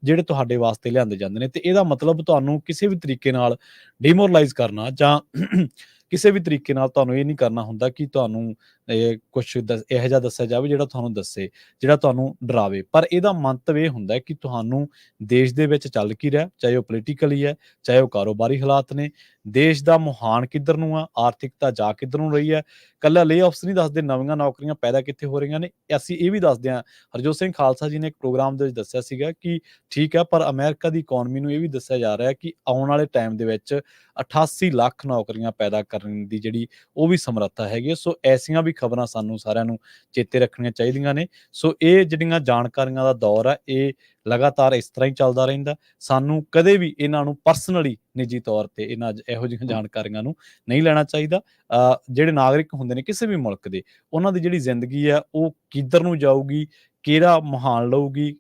ਜਿਹੜੇ ਤੁਹਾਡੇ ਵਾਸਤੇ ਲਿਆਂਦੇ ਜਾਂਦੇ ਨੇ, ਤੇ ਇਹਦਾ ਮਤਲਬ ਤੁਹਾਨੂੰ ਕਿਸੇ ਵੀ ਤਰੀਕੇ ਨਾਲ ਡਿਮੋਰਲਾਈਜ਼ ਕਰਨਾ ਜਾਂ ਕਿਸੇ ਵੀ ਤਰੀਕੇ ਨਾਲ ਤੁਹਾਨੂੰ ਇਹ ਨਹੀਂ ਕਰਨਾ ਹੁੰਦਾ ਕਿ ਤੁਹਾਨੂੰ ਕੁਛ ਇਹੋ ਜਿਹਾ ਦੱਸਿਆ ਜਾਵੇ ਜਿਹੜਾ ਤੁਹਾਨੂੰ ਦੱਸੇ, ਜਿਹੜਾ ਤੁਹਾਨੂੰ ਡਰਾਵੇ। ਪਰ ਇਹਦਾ ਮੰਤਵ ਇਹ ਹੁੰਦਾ ਕਿ ਤੁਹਾਨੂੰ ਦੇਸ਼ ਦੇ ਵਿੱਚ ਚੱਲ ਕੀ ਰਿਹਾ, ਚਾਹੇ ਉਹ ਪੋਲੀਟੀਕਲੀ ਹੈ, ਚਾਹੇ ਉਹ ਕਾਰੋਬਾਰੀ ਹਾਲਾਤ ਨੇ, ਦੇਸ਼ ਦਾ ਮੁਹਾਨ ਕਿੱਧਰ ਨੂੰ ਆ, ਆਰਥਿਕਤਾ ਜਾ ਕਿੱਧਰ ਨੂੰ ਰਹੀ ਹੈ। ਕੱਲਾ ਲੇ ਆਫਸ ਨਹੀਂ ਦੱਸਦੇ, ਨਵੀਆਂ ਨੌਕਰੀਆਂ ਪੈਦਾ ਕਿੱਥੇ ਹੋ ਰਹੀਆਂ ਨੇ, ਅਸੀਂ ਇਹ ਵੀ ਦੱਸਦੇ ਹਾਂ। ਹਰਜੋਤ ਸਿੰਘ ਖਾਲਸਾ ਜੀ ਨੇ ਇੱਕ ਪ੍ਰੋਗਰਾਮ ਦੇ ਵਿੱਚ ਦੱਸਿਆ ਸੀਗਾ ਕਿ ਠੀਕ ਹੈ, ਪਰ ਅਮਰੀਕਾ ਦੀ ਇਕੋਨਮੀ ਨੂੰ ਇਹ ਵੀ ਦੱਸਿਆ ਜਾ ਰਿਹਾ ਕਿ ਆਉਣ ਵਾਲੇ ਟਾਈਮ ਦੇ ਵਿੱਚ 88 ਲੱਖ ਨੌਕਰੀਆਂ ਪੈਦਾ ਕਰਨ ਦੀ ਜਿਹੜੀ ਉਹ ਵੀ ਸਮਰੱਥਾ ਹੈਗੀ ਹੈ। ਸੋ ਐਸੀਆਂ ਵੀ ਖਬਰਾਂ ਸਾਨੂੰ ਸਾਰਿਆਂ ਨੂੰ ਚੇਤੇ ਰੱਖਣੀਆਂ ਚਾਹੀਦੀਆਂ ਨੇ। ਸੋ ਇਹ ਜਿਹੜੀਆਂ ਜਾਣਕਾਰੀਆਂ ਦਾ ਦੌਰ ਹੈ, ਇਹ ਲਗਾਤਾਰ ਇਸ ਤਰ੍ਹਾਂ ਹੀ ਚੱਲਦਾ ਰਹਿੰਦਾ। ਸਾਨੂੰ ਕਦੇ ਵੀ ਇਹਨਾਂ ਨੂੰ ਪਰਸਨਲੀ, ਨਿੱਜੀ ਤੌਰ ਤੇ ਇਹੋ ਜਿਹੀਆਂ ਜਾਣਕਾਰੀਆਂ ਨੂੰ ਨਹੀਂ ਲੈਣਾ ਚਾਹੀਦਾ। ਜਿਹੜੇ ਨਾਗਰਿਕ ਹੁੰਦੇ ਨੇ ਕਿਸੇ ਵੀ ਮੁਲਕ ਦੇ, ਉਹਨਾਂ ਦੀ ਜਿਹੜੀ ਜ਼ਿੰਦਗੀ ਹੈ ਉਹ ਕਿੱਧਰ ਨੂੰ ਜਾਊਗੀ, ਕਿਹੜਾ ਮੁਹਾਨ ਲਊਗੀ,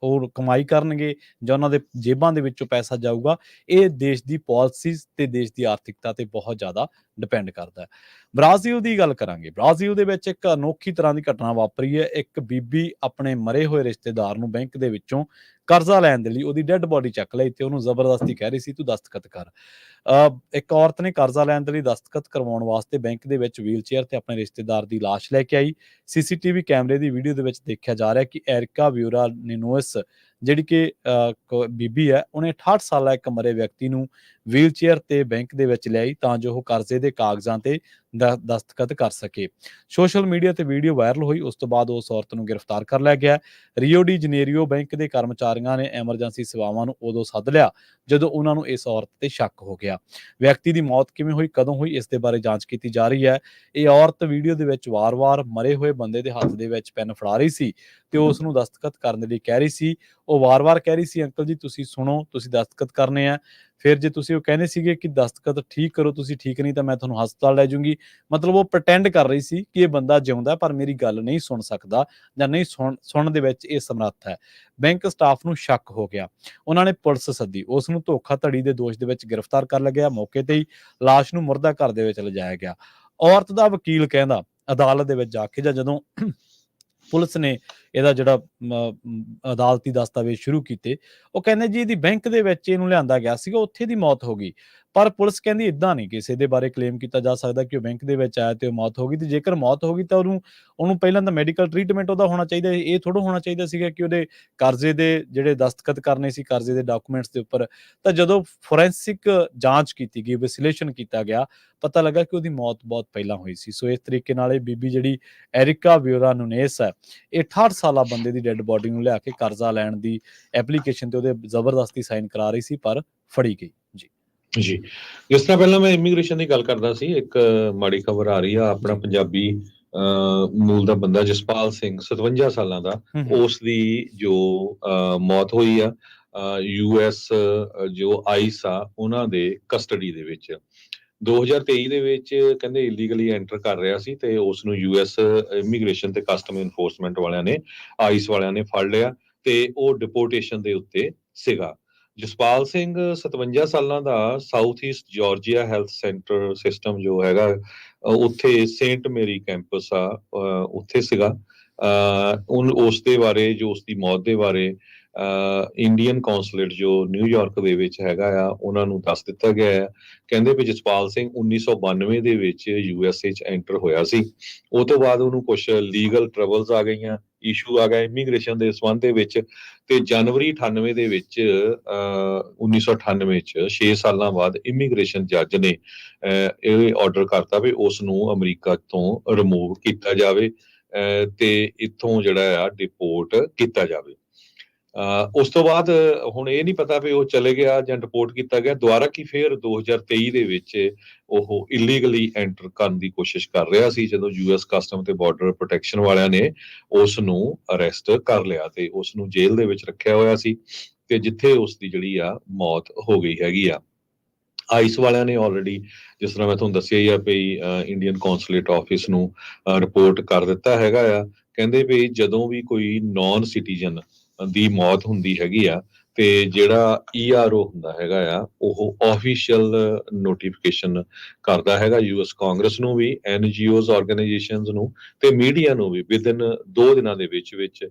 ਉਹ ਕਮਾਈ ਕਰਨਗੇ ਜਾਂ ਉਹਨਾਂ ਦੇ ਜੇਬਾਂ ਦੇ ਵਿੱਚੋਂ ਪੈਸਾ ਜਾਊਗਾ, ਇਹ ਦੇਸ਼ ਦੀ ਪਾਲਿਸੀਜ਼ ਤੇ ਦੇਸ਼ ਦੀ ਆਰਥਿਕਤਾ ਤੇ ਬਹੁਤ ਜ਼ਿਆਦਾ ਡਿਪੈਂਡ ਕਰਦਾ ਹੈ। ਬ੍ਰਾਜ਼ੀਲ ਦੀ ਗੱਲ ਕਰਾਂਗੇ। ਬ੍ਰਾਜ਼ੀਲ ਦੇ ਵਿੱਚ ਇੱਕ ਅਨੋਖੀ ਤਰ੍ਹਾਂ ਦੀ ਘਟਨਾ ਵਾਪਰੀ ਹੈ। ਇੱਕ ਬੀਬੀ ਆਪਣੇ ਮਰੇ ਹੋਏ ਰਿਸ਼ਤੇਦਾਰ ਨੂੰ ਬੈਂਕ ਦੇ ਵਿੱਚੋਂ ਕਰਜ਼ਾ ਲੈਣ ਦੇ ਲਈ ਉਹਦੀ ਡੈੱਡ ਬੋਡੀ ਚੱਕ ਲਈ ਤੇ ਉਹਨੂੰ ਜ਼ਬਰਦਸਤੀ ਕਹਿ ਰਹੀ ਸੀ ਤੂੰ ਦਸਤਖਤ ਕਰ। ਇੱਕ ਔਰਤ ਨੇ ਕਰਜ਼ਾ ਲੈਣ ਦੇ ਲਈ ਦਸਤਖਤ ਕਰਵਾਉਣ ਵਾਸਤੇ ਬੈਂਕ ਦੇ ਵਿੱਚ ਵੀਲ ਚੇਅਰ ਤੇ ਆਪਣੇ ਰਿਸ਼ਤੇਦਾਰ ਦੀ ਲਾਸ਼ ਲੈ ਕੇ ਆਈ। ਸੀਸੀਟੀਵੀ ਕੈਮਰੇ ਦੀ ਵੀਡੀਓ ਦੇ ਵਿੱਚ ਦੇਖਿਆ ਜਾ ਰਿਹਾ ਕਿ ਐਰਿਕਾ ਵਿਊਰਾ ਨਿਨੋਇਸ ਜਿਹੜੀ ਕਿ ਬੀਬੀ ਹੈ, ਉਹਨੇ 68 ਸਾਲਾ ਇੱਕ ਮਰੇ ਵਿਅਕਤੀ ਨੂੰ ਵੀਲ ਚੇਅਰ ਤੇ ਬੈਂਕ ਦੇ ਵਿੱਚ ਲਿਆਈ ਤਾਂ ਜੋ ਉਹ ਕਰਜ਼ੇ ਦੇ ਕਾਗਜ਼ਾਂ ਤੇ ਦਸਤਖਤ ਕਰ ਸਕੇ। ਸੋਸ਼ਲ ਮੀਡੀਆ ਤੇ ਵੀਡੀਓ ਵਾਇਰਲ ਹੋਈ। ਉਸ ਤੋਂ ਬਾਅਦ ਉਸ ਔਰਤ ਨੂੰ ਗ੍ਰਿਫਤਾਰ ਕਰ ਲਿਆ ਗਿਆ। ਰੀਓ ਡੀ ਜਨੇਰੀਓ ਬੈਂਕ ਦੇ ਕਰਮਚਾਰੀਆਂ ਨੇ ਐਮਰਜੈਂਸੀ ਸੇਵਾਵਾਂ ਨੂੰ ਉਦੋਂ ਸੱਦ ਲਿਆ ਜਦੋਂ ਉਹਨਾਂ ਨੂੰ ਇਸ ਔਰਤ ਤੇ ਸ਼ੱਕ ਹੋ ਗਿਆ। ਵਿਅਕਤੀ ਦੀ ਮੌਤ ਕਿਵੇਂ ਹੋਈ, ਕਦੋਂ ਹੋਈ, ਇਸ ਦੇ ਬਾਰੇ ਜਾਂਚ ਕੀਤੀ ਜਾ ਰਹੀ ਹੈ। ਇਹ ਔਰਤ ਵੀਡੀਓ ਦੇ ਵਿੱਚ ਵਾਰ-ਵਾਰ ਮਰੇ ਹੋਏ ਬੰਦੇ ਦੇ ਹੱਥ ਦੇ ਵਿੱਚ ਪੈਨ ਫੜਾ ਰਹੀ ਸੀ ਤੇ ਉਸ ਨੂੰ ਦਸਤਖਤ ਕਰਨ ਦੇ ਲਈ ਕਹਿ ਰਹੀ ਸੀ। ਉਹ ਵਾਰ-ਵਾਰ ਕਹਿ ਰਹੀ ਸੀ, ਅੰਕਲ ਜੀ ਤੁਸੀਂ ਸੁਣੋ, ਤੁਸੀਂ ਦਸਤਖਤ ਕਰਨੇ ਆ। ਫਿਰ ਜੇ ਤੁਸੀਂ ਉਹ ਕਹਿੰਦੇ ਸੀਗੇ ਕਿ ਦਸਤਖਤ ਠੀਕ ਕਰੋ, ਤੁਸੀਂ ਠੀਕ ਨਹੀਂ ਤਾਂ ਮੈਂ ਤੁਹਾਨੂੰ ਹਸਪਤਾਲ ਲੈ ਜਾਊਂਗੀ। ਮਤਲਬ ਉਹ ਪ੍ਰਟੈਂਡ ਕਰ ਰਹੀ ਸੀ ਕਿ ਇਹ ਬੰਦਾ ਜਿਉਂਦਾ ਪਰ ਮੇਰੀ ਗੱਲ ਨਹੀਂ ਸੁਣ ਸਕਦਾ ਜਾਂ ਨਹੀਂ ਸੁਣਨ ਦੇ ਵਿੱਚ ਇਹ ਸਮਰੱਥ ਹੈ। ਬੈਂਕ ਸਟਾਫ ਨੂੰ ਸ਼ੱਕ ਹੋ ਗਿਆ। ਉਹਨਾਂ ਨੇ ਪੁਲਿਸ ਸੱਦੀ। ਉਸ ਨੂੰ ਧੋਖਾਧੜੀ ਦੇ ਦੋਸ਼ ਦੇ ਵਿੱਚ ਗ੍ਰਿਫਤਾਰ ਕਰ ਲਿਆ ਗਿਆ। ਮੌਕੇ ਤੇ ਹੀ ਲਾਸ਼ ਨੂੰ ਮੁਰਦਾ ਘਰ ਦੇ ਵਿੱਚ ਲਿਜਾਇਆ ਗਿਆ। ਔਰਤ ਦਾ ਵਕੀਲ ਕਹਿੰਦਾ ਅਦਾਲਤ ਦੇ ਵਿੱਚ ਜਾ ਕੇ, ਜਾਂ ਜਦੋਂ ਪੁਲਿਸ ਨੇ ਇਹਦਾ ਜਿਹੜਾ ਅਦਾਲਤੀ ਦਸਤਾਵੇਜ਼ ਸ਼ੁਰੂ ਕੀਤੇ, ਉਹ ਕਹਿੰਦੇ ਜੀ ਇਹਦੀ ਬੈਂਕ ਦੇ ਵਿੱਚ ਇਹਨੂੰ ਲਿਆਂਦਾ ਗਿਆ ਸੀਗਾ, ਉੱਥੇ ਦੀ ਮੌਤ ਹੋ ਗਈ। ਪਰ ਪੁਲਿਸ ਕਹਿੰਦੀ ਇਦਾਂ ਨਹੀਂ ਕਿਸੇ ਦੇ ਬਾਰੇ ਕਲੇਮ ਕੀਤਾ ਜਾ ਸਕਦਾ ਕਿ ਉਹ ਬੈਂਕ ਦੇ ਵਿੱਚ ਆਇਆ ਤੇ ਉਹ ਮੌਤ ਹੋ ਗਈ। ਤੇ ਜੇਕਰ ਮੌਤ ਹੋ ਗਈ ਤਾਂ ਉਹਨੂੰ ਪਹਿਲਾਂ ਤਾਂ ਮੈਡੀਕਲ ਟ੍ਰੀਟਮੈਂਟ ਉਹਦਾ ਹੋਣਾ ਚਾਹੀਦਾ। ਇਹ ਥੋੜ੍ਹਾ ਹੋਣਾ ਚਾਹੀਦਾ ਸੀਗਾ ਕਿ ਉਹਦੇ ਕਰਜ਼ੇ ਦੇ ਜਿਹੜੇ ਦਸਤਖਤ ਕਰਨੇ ਸੀ ਕਰਜ਼ੇ ਦੇ ਡਾਕੂਮੈਂਟਸ ਦੇ ਉੱਪਰ। ਤਾਂ ਜਦੋਂ ਫੋਰੈਂਸਿਕ ਜਾਂਚ ਕੀਤੀ ਗਈ, ਵਿਸਲੇਸ਼ਣ ਕੀਤਾ ਗਿਆ, ਪਤਾ ਲੱਗਾ ਕਿ ਉਹਦੀ ਮੌਤ ਬਹੁਤ ਪਹਿਲਾਂ ਹੋਈ ਸੀ। ਸੋ ਇਸ ਤਰੀਕੇ ਨਾਲ ਇਹ ਬੀਬੀ ਜਿਹੜੀ ਐਰਿਕਾ ਵਿਊਰਾ ਨੂਨੇਸ ਹੈ, ਇਹ 68 ਸਾਲਾ ਬੰਦੇ ਦੀ ਡੈੱਡ ਬੋਡੀ ਨੂੰ ਲਿਆ ਕੇ ਕਰਜ਼ਾ ਲੈਣ ਦੀ ਐਪਲੀਕੇਸ਼ਨ ਤੇ ਉਹਦੇ ਜ਼ਬਰਦਸਤੀ ਸਾਈਨ ਕਰਾ ਰਹੀ ਸੀ, ਪਰ ਫੜੀ ਗਈ। ਜੀ, ਜਿਸ ਤਰ੍ਹਾਂ ਪਹਿਲਾਂ ਮੈਂ ਇਮੀਗ੍ਰੇਸ਼ਨ ਦੀ ਗੱਲ ਕਰਦਾ ਸੀ, ਇੱਕ ਮਾੜੀ ਖਬਰ ਆ ਰਹੀ ਆ। ਆਪਣਾ ਪੰਜਾਬੀ ਮੂਲ ਦਾ ਬੰਦਾ ਜਸਪਾਲ ਸਿੰਘ 57 ਸਾਲਾਂ ਦਾ, ਉਸ ਦੀ ਜੋ ਮੌਤ ਹੋਈ ਆ US ਜੋ ਆਈਸ ਆ ਉਹਨਾਂ ਦੇ ਕਸਟਡੀ ਦੇ ਵਿੱਚ। 2023 ਦੇ ਵਿੱਚ ਕਹਿੰਦੇ ਇਲੀਗਲੀ ਐਂਟਰ ਕਰ ਰਿਹਾ ਸੀ ਤੇ ਉਸ ਨੂੰ US ਇਮੀਗ੍ਰੇਸ਼ਨ ਤੇ ਕਸਟਮ ਇਨਫੋਰਸਮੈਂਟ ਵਾਲਿਆਂ ਨੇ, ਆਈਸ ਵਾਲਿਆਂ ਨੇ ਫੜ ਲਿਆ ਤੇ ਉਹ ਡਿਪੋਰਟੇਸ਼ਨ ਦੇ ਉੱਤੇ ਸੀਗਾ। ਜਸਪਾਲ ਸਿੰਘ 57 ਸਾਲਾਂ ਦਾ south east Georgia health centre system ਜੋ ਹੈਗਾ ਉੱਥੇ ਸੇਂਟ ਮੇਰੀ ਕੈਂਪਸ ਆ, ਉੱਥੇ ਸੀਗਾ। ਉਸ ਦੇ ਬਾਰੇ, ਜੋ ਉਸ ਦੀ ਮੌਤ ਦੇ ਬਾਰੇ ਇੰਡੀਅਨ ਕੌਂਸਲੇਟ ਜੋ ਨਿਊਯਾਰਕ ਦੇ ਵਿੱਚ ਹੈਗਾ ਆ, ਉਹਨਾਂ ਨੂੰ ਦੱਸ ਦਿੱਤਾ ਗਿਆ ਹੈ। ਕਹਿੰਦੇ ਵੀ ਜਸਪਾਲ ਸਿੰਘ 1992 ਦੇ ਵਿੱਚ USA 'ਚ ਐਂਟਰ ਹੋਇਆ ਸੀ। ਉਹ ਤੋਂ ਬਾਅਦ ਉਹਨੂੰ ਕੁਛ ਲੀਗਲ ਟਰਬਲਸ ਆ ਗਈਆਂ, ਇਸ਼ੂ ਆ ਗਿਆ ਇਮੀਗ੍ਰੇਸ਼ਨ ਦੇ ਸੰਬੰਧ ਦੇ ਵਿੱਚ, ਤੇ ਜਨਵਰੀ 98 ਦੇ ਵਿੱਚ 1998 'ਚ 6 ਸਾਲਾਂ ਬਾਅਦ ਇਮੀਗ੍ਰੇਸ਼ਨ ਜੱਜ ਨੇ ਇਹ ਆਰਡਰ ਕਰਤਾ ਵੀ ਉਸ ਨੂੰ ਅਮਰੀਕਾ ਤੋਂ ਰਿਮੂਵ ਕੀਤਾ ਜਾਵੇ ਤੇ ਇੱਥੋਂ ਜਿਹੜਾ ਆ ਡਿਪੋਰਟ ਕੀਤਾ ਜਾਵੇ। ਉਸ ਤੋਂ ਬਾਅਦ ਹੁਣ ਇਹ ਨਹੀਂ ਪਤਾ ਵੀ ਉਹ ਚਲੇ ਗਿਆ ਜਾਂ ਡਿਪੋਰਟ ਕੀਤਾ ਗਿਆ ਦੁਬਾਰਾ, ਕਿ ਫਿਰ 2023 ਦੇ ਵਿੱਚ ਉਹ ਇਲੀਗਲੀ ਐਂਟਰ ਕਰਨ ਦੀ ਕੋਸ਼ਿਸ਼ ਕਰ ਰਿਹਾ ਸੀ, ਜਦੋਂ US ਕਸਟਮ ਤੇ ਬਾਰਡਰ ਪ੍ਰੋਟੈਕਸ਼ਨ ਵਾਲਿਆਂ ਨੇ ਉਸ ਨੂੰ ਅਰੈਸਟ ਕਰ ਲਿਆ ਤੇ ਉਸ ਨੂੰ ਜੇਲ੍ਹ ਦੇ ਵਿੱਚ ਰੱਖਿਆ ਹੋਇਆ ਸੀ, ਤੇ ਜਿੱਥੇ ਉਸ ਦੀ ਜਿਹੜੀ ਆ ਮੌਤ ਹੋ ਗਈ ਹੈਗੀ ਆ। ਆਈਸ ਵਾਲਿਆਂ ਨੇ ਆਲਰੇਡੀ, ਜਿਸ ਤਰ੍ਹਾਂ ਮੈਂ ਤੁਹਾਨੂੰ ਦੱਸਿਆ ਹੀ ਆ ਵੀ ਇੰਡੀਅਨ ਕੌਂਸਲੇਟ ਆਫਿਸ ਨੂੰ ਰਿਪੋਰਟ ਕਰ ਦਿੱਤਾ ਹੈਗਾ ਆ। ਕਹਿੰਦੇ ਵੀ ਜਦੋਂ ਵੀ ਕੋਈ ਨਾਨ ਸਿਟੀਜ਼ਨ ਦੀ ਮੌਤ ਹੁੰਦੀ ਹੈਗੀ ਆ ਤੇ ਜਿਹੜਾ ERO ਹੁੰਦਾ ਹੈਗਾ ਆ ਉਹ ਆਫੀਸ਼ੀਅਲ ਨੋਟੀਫਿਕੇਸ਼ਨ ਕਰਦਾ ਹੈਗਾ US ਕਾਂਗਰਸ ਨੂੰ ਵੀ, NGOs ਆਰਗੇਨਾਈਜੇਸ਼ਨਸ ਨੂੰ ਤੇ ਮੀਡੀਆ ਨੂੰ ਵੀ ਵਿਦਨ 2 ਦਿਨਾਂ ਦੇ ਵਿੱਚ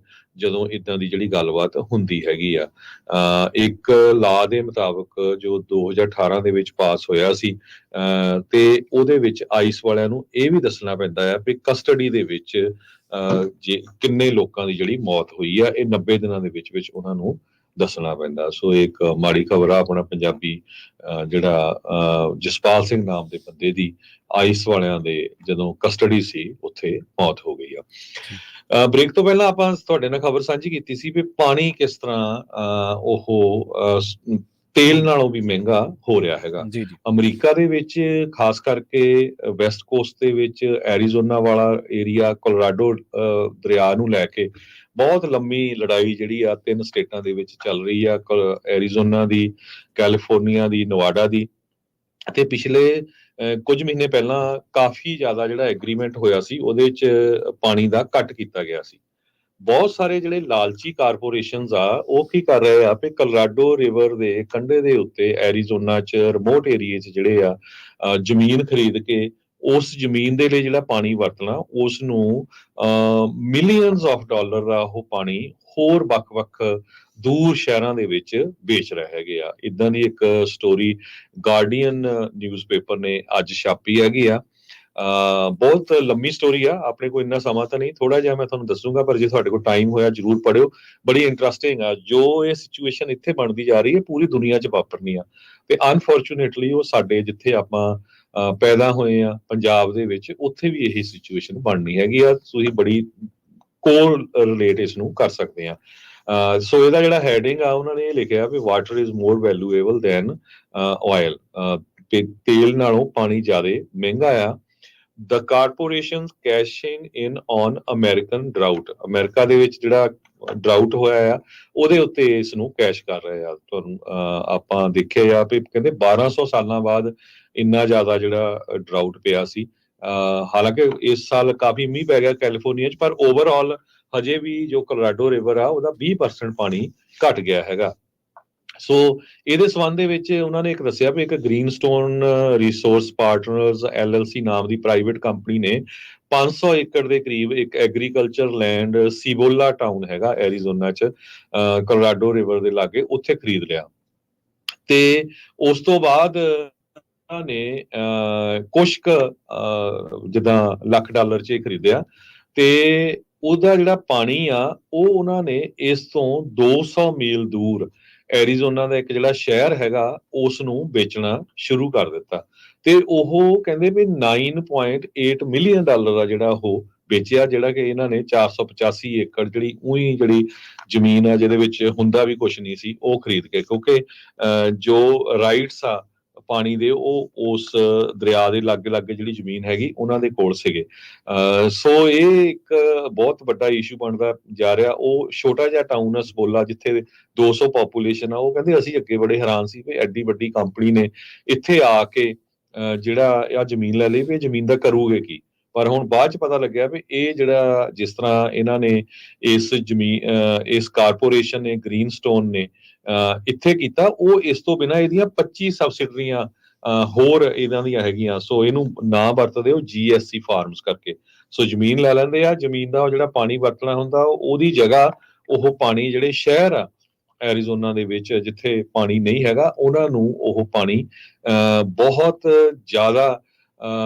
ਜਦੋਂ ਇਦਾਂ ਦੀ ਜਿਹੜੀ ਗੱਲਬਾਤ ਹੁੰਦੀ ਹੈਗੀ ਆ। ਇੱਕ ਲਾ ਦੇ ਮੁਤਾਬਕ ਜੋ 2018 ਦੇ ਵਿੱਚ ਪਾਸ ਹੋਇਆ ਸੀ ਤੇ ਉਹਦੇ ਵਿੱਚ ਆਈਸ ਵਾਲਿਆਂ ਨੂੰ ਇਹ ਵੀ ਦੱਸਣਾ ਪੈਂਦਾ ਆ ਵੀ ਕਸਟਡੀ ਦੇ ਵਿੱਚ ਜੇ ਕਿੰਨੇ ਲੋਕਾਂ ਦੀ ਜਿਹੜੀ ਮੌਤ ਹੋਈ ਆ, ਇਹ 90 ਦਿਨਾਂ ਦੇ ਵਿੱਚ ਉਹਨਾਂ ਨੂੰ ਦੱਸਣਾ ਪੈਂਦਾ। ਸੋ ਇੱਕ ਮਾੜੀ ਖਬਰ ਆ ਆਪਣਾ ਪੰਜਾਬੀ ਜਿਹੜਾ ਜਸਪਾਲ ਸਿੰਘ ਨਾਮ ਦੇ ਬੰਦੇ ਦੀ ਆਈਸ ਵਾਲਿਆਂ ਦੇ ਜਦੋਂ ਕਸਟਡੀ ਸੀ ਉੱਥੇ ਮੌਤ ਹੋ ਗਈ ਆ। ਬ੍ਰੇਕ ਤੋਂ ਪਹਿਲਾਂ ਆਪਾਂ ਤੁਹਾਡੇ ਨਾਲ ਖਬਰ ਸਾਂਝੀ ਕੀਤੀ ਸੀ ਵੀ ਪਾਣੀ ਕਿਸ ਤਰ੍ਹਾਂ ਉਹ ਤੇਲ ਨਾਲੋਂ ਵੀ ਮਹਿੰਗਾ ਹੋ ਰਿਹਾ ਹੈਗਾ। ਅਮਰੀਕਾ ਦੇ ਵਿੱਚ ਖਾਸ ਕਰਕੇ ਵੈਸਟ ਕੋਸਟ ਦੇ ਵਿੱਚ ਐਰੀਜ਼ੋਨਾ ਵਾਲਾ ਏਰੀਆ, ਕੋਲੋਰਾਡੋ ਦਰਿਆ ਨੂੰ ਲੈ ਕੇ ਬਹੁਤ ਲੰਮੀ ਲੜਾਈ ਜਿਹੜੀ ਆ 3 ਸਟੇਟਾਂ ਦੇ ਵਿੱਚ ਚੱਲ ਰਹੀ ਆ, ਐਰੀਜ਼ੋਨਾ ਦੀ, ਕੈਲੀਫੋਰਨੀਆ ਦੀ, ਨਵਾਡਾ ਦੀ। ਤੇ ਪਿਛਲੇ ਕੁਝ ਮਹੀਨੇ ਪਹਿਲਾਂ ਕਾਫੀ ਜ਼ਿਆਦਾ ਜਿਹੜਾ ਐਗਰੀਮੈਂਟ ਹੋਇਆ ਸੀ ਉਹਦੇ ਵਿੱਚ ਪਾਣੀ ਦਾ ਕੱਟ ਕੀਤਾ ਗਿਆ ਸੀ। ਬਹੁਤ ਸਾਰੇ ਜਿਹੜੇ ਲਾਲਚੀ ਕਾਰਪੋਰੇਸ਼ਨਸ ਆ ਉਹ ਕੀ ਕਰ ਰਹੇ ਆ ਵੀ ਕੋਲੋਰਾਡੋ ਰਿਵਰ ਦੇ ਕੰਢੇ ਦੇ ਉੱਤੇ ਐਰੀਜ਼ੋਨਾ 'ਚ ਰਿਮੋਟ ਏਰੀਏ 'ਚ ਜਿਹੜੇ ਆ ਜ਼ਮੀਨ ਖਰੀਦ ਕੇ ਉਸ ਜ਼ਮੀਨ ਦੇ ਲਈ ਜਿਹੜਾ ਪਾਣੀ ਵਰਤਣਾ ਉਸ ਨੂੰ ਮਿਲੀਅਨਸ ਆਫ ਡਾਲਰ ਦਾ ਉਹ ਪਾਣੀ ਹੋਰ ਵੱਖ-ਵੱਖ ਦੂਰ ਸ਼ਹਿਰਾਂ ਦੇ ਵਿੱਚ ਵੇਚ ਰਹੇ ਹੈਗੇ ਆ। ਇਦਾਂ ਦੀ ਇੱਕ ਸਟੋਰੀ ਗਾਰਡੀਅਨ ਨਿਊਜ਼ਪੇਪਰ ਨੇ ਅੱਜ ਛਾਪੀ ਹੈਗੀ ਆ। ਬਹੁਤ ਲੰਮੀ ਸਟੋਰੀ ਆ, ਆਪਣੇ ਕੋਲ ਇੰਨਾ ਸਮਾਂ ਤਾਂ ਨਹੀਂ, ਥੋੜਾ ਜਿਹਾ ਮੈਂ ਤੁਹਾਨੂੰ ਦੱਸੂਗਾ, ਪਰ ਜੇ ਤੁਹਾਡੇ ਕੋਲ ਟਾਈਮ ਹੋਇਆ ਜਰੂਰ ਪੜਿਓ, ਬੜੀ ਇੰਟਰਸਟਿੰਗ ਆ। ਜੋ ਇਹ ਸਿਚੁਏਸ਼ਨ ਇੱਥੇ ਬਣਦੀ ਜਾ ਰਹੀ ਹੈ ਪੂਰੀ ਦੁਨੀਆ 'ਚ ਵਾਪਰਨੀ ਆ ਤੇ ਅਨਫੋਰਚੂਨੇਟਲੀ ਉਹ ਸਾਡੇ ਜਿੱਥੇ ਆਪਾਂ ਪੈਦਾ ਹੋਏ ਆ ਪੰਜਾਬ ਦੇ ਵਿੱਚ ਉੱਥੇ ਵੀ ਇਹੀ ਸਿਚੁਏਸ਼ਨ ਬਣਨੀ ਹੈਗੀ ਆ। ਤੁਸੀਂ ਬੜੀ ਕੋਲ ਰਿਲੇਟ ਇਸ ਨੂੰ ਕਰ ਸਕਦੇ ਆ। ਸੋ ਇਹਦਾ ਜਿਹੜਾ ਹੈਡਿੰਗ ਆ ਉਹਨਾਂ ਨੇ ਇਹ ਲਿਖਿਆ ਵੀ water is more valuable than oil, ਤੇਲ ਨਾਲੋਂ ਪਾਣੀ ਜ਼ਿਆਦਾ ਮਹਿੰਗਾ ਆ। The corporations cashing in on American drought, America ਦੇ ਵਿੱਚ ਜਿਹੜਾ ਡਰਾਊਟ ਹੋਇਆ ਆ ਉਹਦੇ ਉੱਤੇ ਇਸ ਨੂੰ ਕੈਸ਼ ਕਰ ਰਹੇ ਆ। ਤੁਹਾਨੂੰ ਆਪਾਂ ਦੇਖਿਆ ਆ ਵੀ ਕਹਿੰਦੇ 1200 ਸਾਲਾਂ ਬਾਅਦ ਇੰਨਾ ਜ਼ਿਆਦਾ ਜਿਹੜਾ ਡਰਾਊਟ ਪਿਆ ਸੀ। ਹਾਲਾਂਕਿ ਇਸ ਸਾਲ ਕਾਫੀ ਮੀਂਹ ਪੈ ਗਿਆ ਕੈਲੀਫੋਰਨੀਆ 'ਚ, ਪਰ ਓਵਰਆਲ ਹਜੇ ਵੀ ਜੋ ਕੋਲੋਰਾਡੋ ਰਿਵਰ ਆ ਉਹਦਾ 20% ਪਾਣੀ ਘਟ ਗਿਆ ਹੈਗਾ। ਸੋ ਇਹਦੇ ਸੰਬੰਧ ਦੇ ਵਿੱਚ ਉਹਨਾਂ ਨੇ ਇੱਕ ਦੱਸਿਆ ਵੀ ਇੱਕ ਗ੍ਰੀਨਸਟੋਨ ਰਿਸੋਰਸ ਪਾਰਟਨਰਸ LLC ਨਾਮ ਦੀ ਪ੍ਰਾਈਵੇਟ ਕੰਪਨੀ ਨੇ 500 ਏਕੜ ਦੇ ਕਰੀਬ ਇੱਕ ਐਗਰੀਕਲਚਰ ਲੈਂਡ ਸੀਬੋਲਾ ਟਾਊਨ ਹੈਗਾ ਐਰੀਜ਼ੋਨਾ 'ਚ, ਕੋਲੋਰਾਡੋ ਰਿਵਰ ਦੇ ਲਾਗੇ, ਉੱਥੇ ਖਰੀਦ ਲਿਆ। ਤੇ ਉਸ ਤੋਂ ਬਾਅਦ ਉਹਨਾਂ ਨੇ ਕੁਛ ਜਿੱਦਾਂ ਲੱਖ ਡਾਲਰ 'ਚ ਖਰੀਦਿਆ ਤੇ ਉਹਦਾ ਜਿਹੜਾ ਪਾਣੀ ਆ ਉਹ ਉਹਨਾਂ ਨੇ ਇਸ ਤੋਂ 200 ਮੀਲ ਦੂਰ ਐਰੀਜ਼ੋਨਾ ਦਾ ਇੱਕ ਜਿਹੜਾ ਸ਼ਹਿਰ ਹੈਗਾ ਉਸ ਨੂੰ ਵੇਚਣਾ ਸ਼ੁਰੂ ਕਰ ਦਿੱਤਾ। ਤੇ ਉਹ ਕਹਿੰਦੇ ਵੀ 9.8 ਮਿਲੀਅਨ ਡਾਲਰ ਦਾ ਜਿਹੜਾ ਉਹ ਵੇਚਿਆ, ਜਿਹੜਾ ਕਿ ਇਹਨਾਂ ਨੇ 485 ਏਕੜ ਜਿਹੜੀ ਜ਼ਮੀਨ ਆ ਜਿਹਦੇ ਵਿੱਚ ਹੁੰਦਾ ਵੀ ਕੁਛ ਨਹੀਂ ਸੀ ਉਹ ਖਰੀਦ ਕੇ, ਕਿਉਂਕਿ ਜੋ ਰਾਈਟਸ ਆ ਪਾਣੀ ਦੇ ਉਹ ਉਸ ਦਰਿਆ ਦੇ ਲਾਗੇ ਜਿਹੜੀ ਜ਼ਮੀਨ ਹੈਗੀ ਉਹਨਾਂ ਦੇ ਕੋਲ ਸੀਗੇ। ਸੋ ਇਹ ਇੱਕ ਬਹੁਤ ਵੱਡਾ ਇਸ਼ੂ ਬਣਦਾ ਜਾ ਰਿਹਾ। ਉਹ ਛੋਟਾ ਜਿਹਾ ਟਾਊਨ ਆ ਸਬੋਲਾ ਜਿੱਥੇ 200 ਪਾਪੂਲੇਸ਼ਨ ਆ, ਉਹ ਕਹਿੰਦੇ ਅਸੀਂ ਅੱਗੇ ਬੜੇ ਹੈਰਾਨ ਸੀ ਵੀ ਐਡੀ ਵੱਡੀ ਕੰਪਨੀ ਨੇ ਇੱਥੇ ਆ ਕੇ ਜਿਹੜਾ ਆ ਜ਼ਮੀਨ ਲੈ ਲਈ, ਵੀ ਜ਼ਮੀਨ ਦਾ ਕਰੂਗੇ ਕੀ। ਪਰ ਹੁਣ ਬਾਅਦ ਚ ਪਤਾ ਲੱਗਿਆ ਵੀ ਇਹ ਜਿਹੜਾ ਜਿਸ ਤਰ੍ਹਾਂ ਇਹਨਾਂ ਨੇ ਇਸ ਕਾਰਪੋਰੇਸ਼ਨ ਨੇ ਗ੍ਰੀਨਸਟੋਨ ਨੇ ਇੱਥੇ ਕੀਤਾ, ਉਹ ਇਸ ਤੋਂ ਬਿਨਾਂ ਇਹਦੀਆਂ 25 ਸਬਸਿਡਰੀਆਂ ਹੋਰ ਇਹਨਾਂ ਦੀਆਂ ਹੈਗੀਆਂ। ਸੋ ਇਹਨੂੰ ਨਾ ਵਰਤਦੇ ਉਹ GSC ਫਾਰਮਸ ਕਰਕੇ। ਸੋ ਜ਼ਮੀਨ ਲੈ ਲੈਂਦੇ ਆ, ਜ਼ਮੀਨ ਦਾ ਜਿਹੜਾ ਪਾਣੀ ਵਰਤਣਾ ਹੁੰਦਾ ਉਹਦੀ ਜਗ੍ਹਾ ਉਹ ਪਾਣੀ ਜਿਹੜੇ ਸ਼ਹਿਰ ਆ ਐਰੀਜ਼ੋਨਾ ਦੇ ਵਿੱਚ ਜਿੱਥੇ ਪਾਣੀ ਨਹੀਂ ਹੈਗਾ ਉਹਨਾਂ ਨੂੰ ਉਹ ਪਾਣੀ ਬਹੁਤ ਜ਼ਿਆਦਾ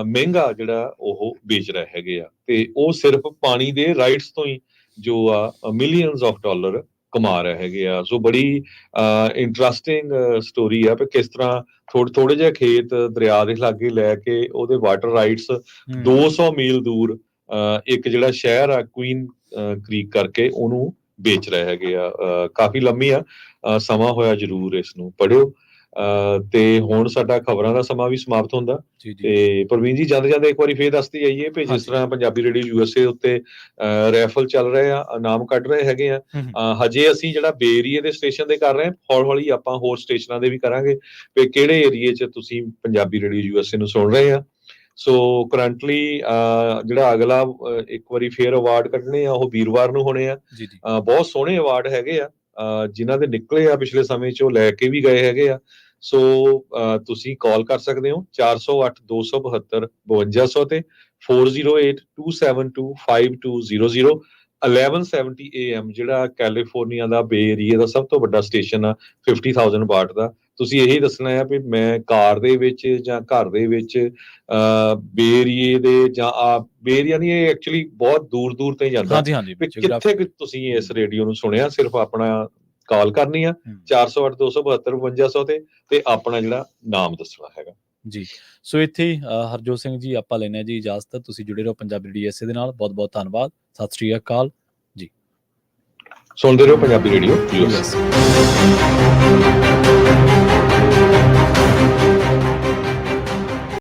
ਮਹਿੰਗਾ ਜਿਹੜਾ ਉਹ ਵੇਚ ਰਹੇ ਹੈਗੇ ਆ। ਤੇ ਉਹ ਸਿਰਫ ਪਾਣੀ ਦੇ ਰਾਈਟਸ ਤੋਂ ਹੀ ਜੋ ਆ ਮਿਲੀਅਨਸ ਆਫ ਡਾਲਰ ਕਮਾ ਰਹੇ ਹੈਗੇ ਆ। ਸੋ ਬੜੀ ਇੰਟਰਸਟਿੰਗ ਸਟੋਰੀ ਆ ਵੀ ਕਿਸ ਤਰ੍ਹਾਂ ਥੋੜੇ ਜਿਹੇ ਖੇਤ ਦਰਿਆ ਦੇ ਲਾਗੇ ਲੈ ਕੇ ਉਹਦੇ ਵਾਟਰ ਰਾਈਟਸ 200 ਮੀਲ ਦੂਰ ਇੱਕ ਜਿਹੜਾ ਸ਼ਹਿਰ ਆ ਕੁਈਨ ਕ੍ਰੀਕ ਕਰਕੇ ਉਹਨੂੰ ਵੇਚ ਰਹੇ ਹੈਗੇ ਆ। ਕਾਫੀ ਲੰਮੀ ਆ, ਸਮਾਂ ਹੋਇਆ ਜਰੂਰ ਇਸ ਨੂੰ ਪੜਿਓ। ਤੇ ਹੁਣ ਸਾਡਾ ਖਬਰਾਂ ਦਾ ਸਮਾਂ ਵੀ ਸਮਾਪਤ ਹੁੰਦਾ ਤੇ ਪ੍ਰਵੀਨ ਜੀ ਜਾਂਦੇ ਇੱਕ ਵਾਰੀ ਫੇਰ ਦੱਸਦੇ ਜਾਈਏ ਵੀ ਜਿਸ ਤਰ੍ਹਾਂ ਪੰਜਾਬੀ ਰੇਡੀਓ USA ਉੱਤੇ ਰੈਫਲ ਚੱਲ ਰਹੇ ਆ, ਇਨਾਮ ਕੱਢ ਰਹੇ ਹੈਗੇ ਆ। ਹਜੇ ਅਸੀਂ ਜਿਹੜਾ ਬੇ ਏਰੀਏ ਦੇ ਸਟੇਸ਼ਨ ਦੇ ਕਰ ਰਹੇ ਹਾਂ, ਹੌਲੀ ਹੌਲੀ ਆਪਾਂ ਹੋਰ ਸਟੇਸ਼ਨਾਂ ਦੇ ਵੀ ਕਰਾਂਗੇ ਵੀ ਕਿਹੜੇ ਏਰੀਏ 'ਚ ਤੁਸੀਂ ਪੰਜਾਬੀ ਰੇਡੀਓ USA ਨੂੰ ਸੁਣ ਰਹੇ ਆ। ਸੋ ਕਰੰਟਲੀ ਜਿਹੜਾ ਅਗਲਾ ਇੱਕ ਵਾਰੀ ਫੇਰ ਅਵਾਰਡ ਕੱਢਣੇ ਆ ਉਹ ਵੀਰਵਾਰ ਨੂੰ ਹੋਣੇ ਆ। ਜੀ ਜੀ ਬਹੁਤ ਸੋਹਣੇ ਅਵਾਰਡ ਹੈਗੇ ਆ ਜਿਨ੍ਹਾਂ ਦੇ ਨਿਕਲੇ ਆ ਪਿਛਲੇ ਸਮੇਂ 'ਚ, ਉਹ ਲੈ ਕੇ ਵੀ ਗਏ ਹੈਗੇ ਆ। ਸੋ ਤੁਸੀਂ ਕਾਲ ਕਰ ਸਕਦੇ ਹੋ 408 272 5200 ਤੇ 4082725200 1170 AM ਜਿਹੜਾ ਕੈਲੀਫੋਰਨੀਆ ਦਾ ਬੇ ਏਰੀਆ ਦਾ ਸਭ ਤੋਂ ਵੱਡਾ ਸਟੇਸ਼ਨ ਆ 50,000 ਵਾਟ ਦਾ। ਤੁਸੀਂ ਇਹੀ ਦੱਸਣਾ ਆ ਵੀ ਮੈਂ ਕਾਰ ਦੇ ਵਿੱਚ ਜਾਂ ਘਰ ਦੇ ਵਿੱਚ ਬੇ ਏਰੀਏ ਦੇ ਜਾਂ ਬੇ ਏਰੀਆ ਨਹੀਂ, ਇਹ ਐਕਚੁਅਲੀ ਬਹੁਤ ਦੂਰ ਦੂਰ ਤੇ ਜਾਂਦਾ ਹਾਂਜੀ ਹਾਂਜੀ ਵੀ ਕਿੱਥੇ ਕੁ ਤੁਸੀਂ ਇਸ ਰੇਡੀਓ ਨੂੰ ਸੁਣਿਆ। ਸਿਰਫ ਆਪਣਾ ਕਾਲ ਕਰਨੀ ਆ 408 272 5200 ਤੇ ਆਪਣਾ ਜਿਹੜਾ ਨਾਮ ਦੱਸਣਾ ਹੈਗਾ ਜੀ। ਸੋ ਇੱਥੇ ਹੀ ਹਰਜੋਤ ਸਿੰਘ ਜੀ ਆਪਾਂ ਲੈਂਦੇ ਹਾਂ ਜੀ ਇਜਾਜ਼ਤ। ਤੁਸੀਂ ਜੁੜੇ ਰਹੋ ਪੰਜਾਬੀ DSA ਦੇ ਨਾਲ। ਬਹੁਤ ਬਹੁਤ ਧੰਨਵਾਦ। ਸਤਿ ਸ਼੍ਰੀ ਅਕਾਲ ਜੀ। ਸੁਣਦੇ ਰਹੋ ਪੰਜਾਬੀ ਰੇਡੀਓ।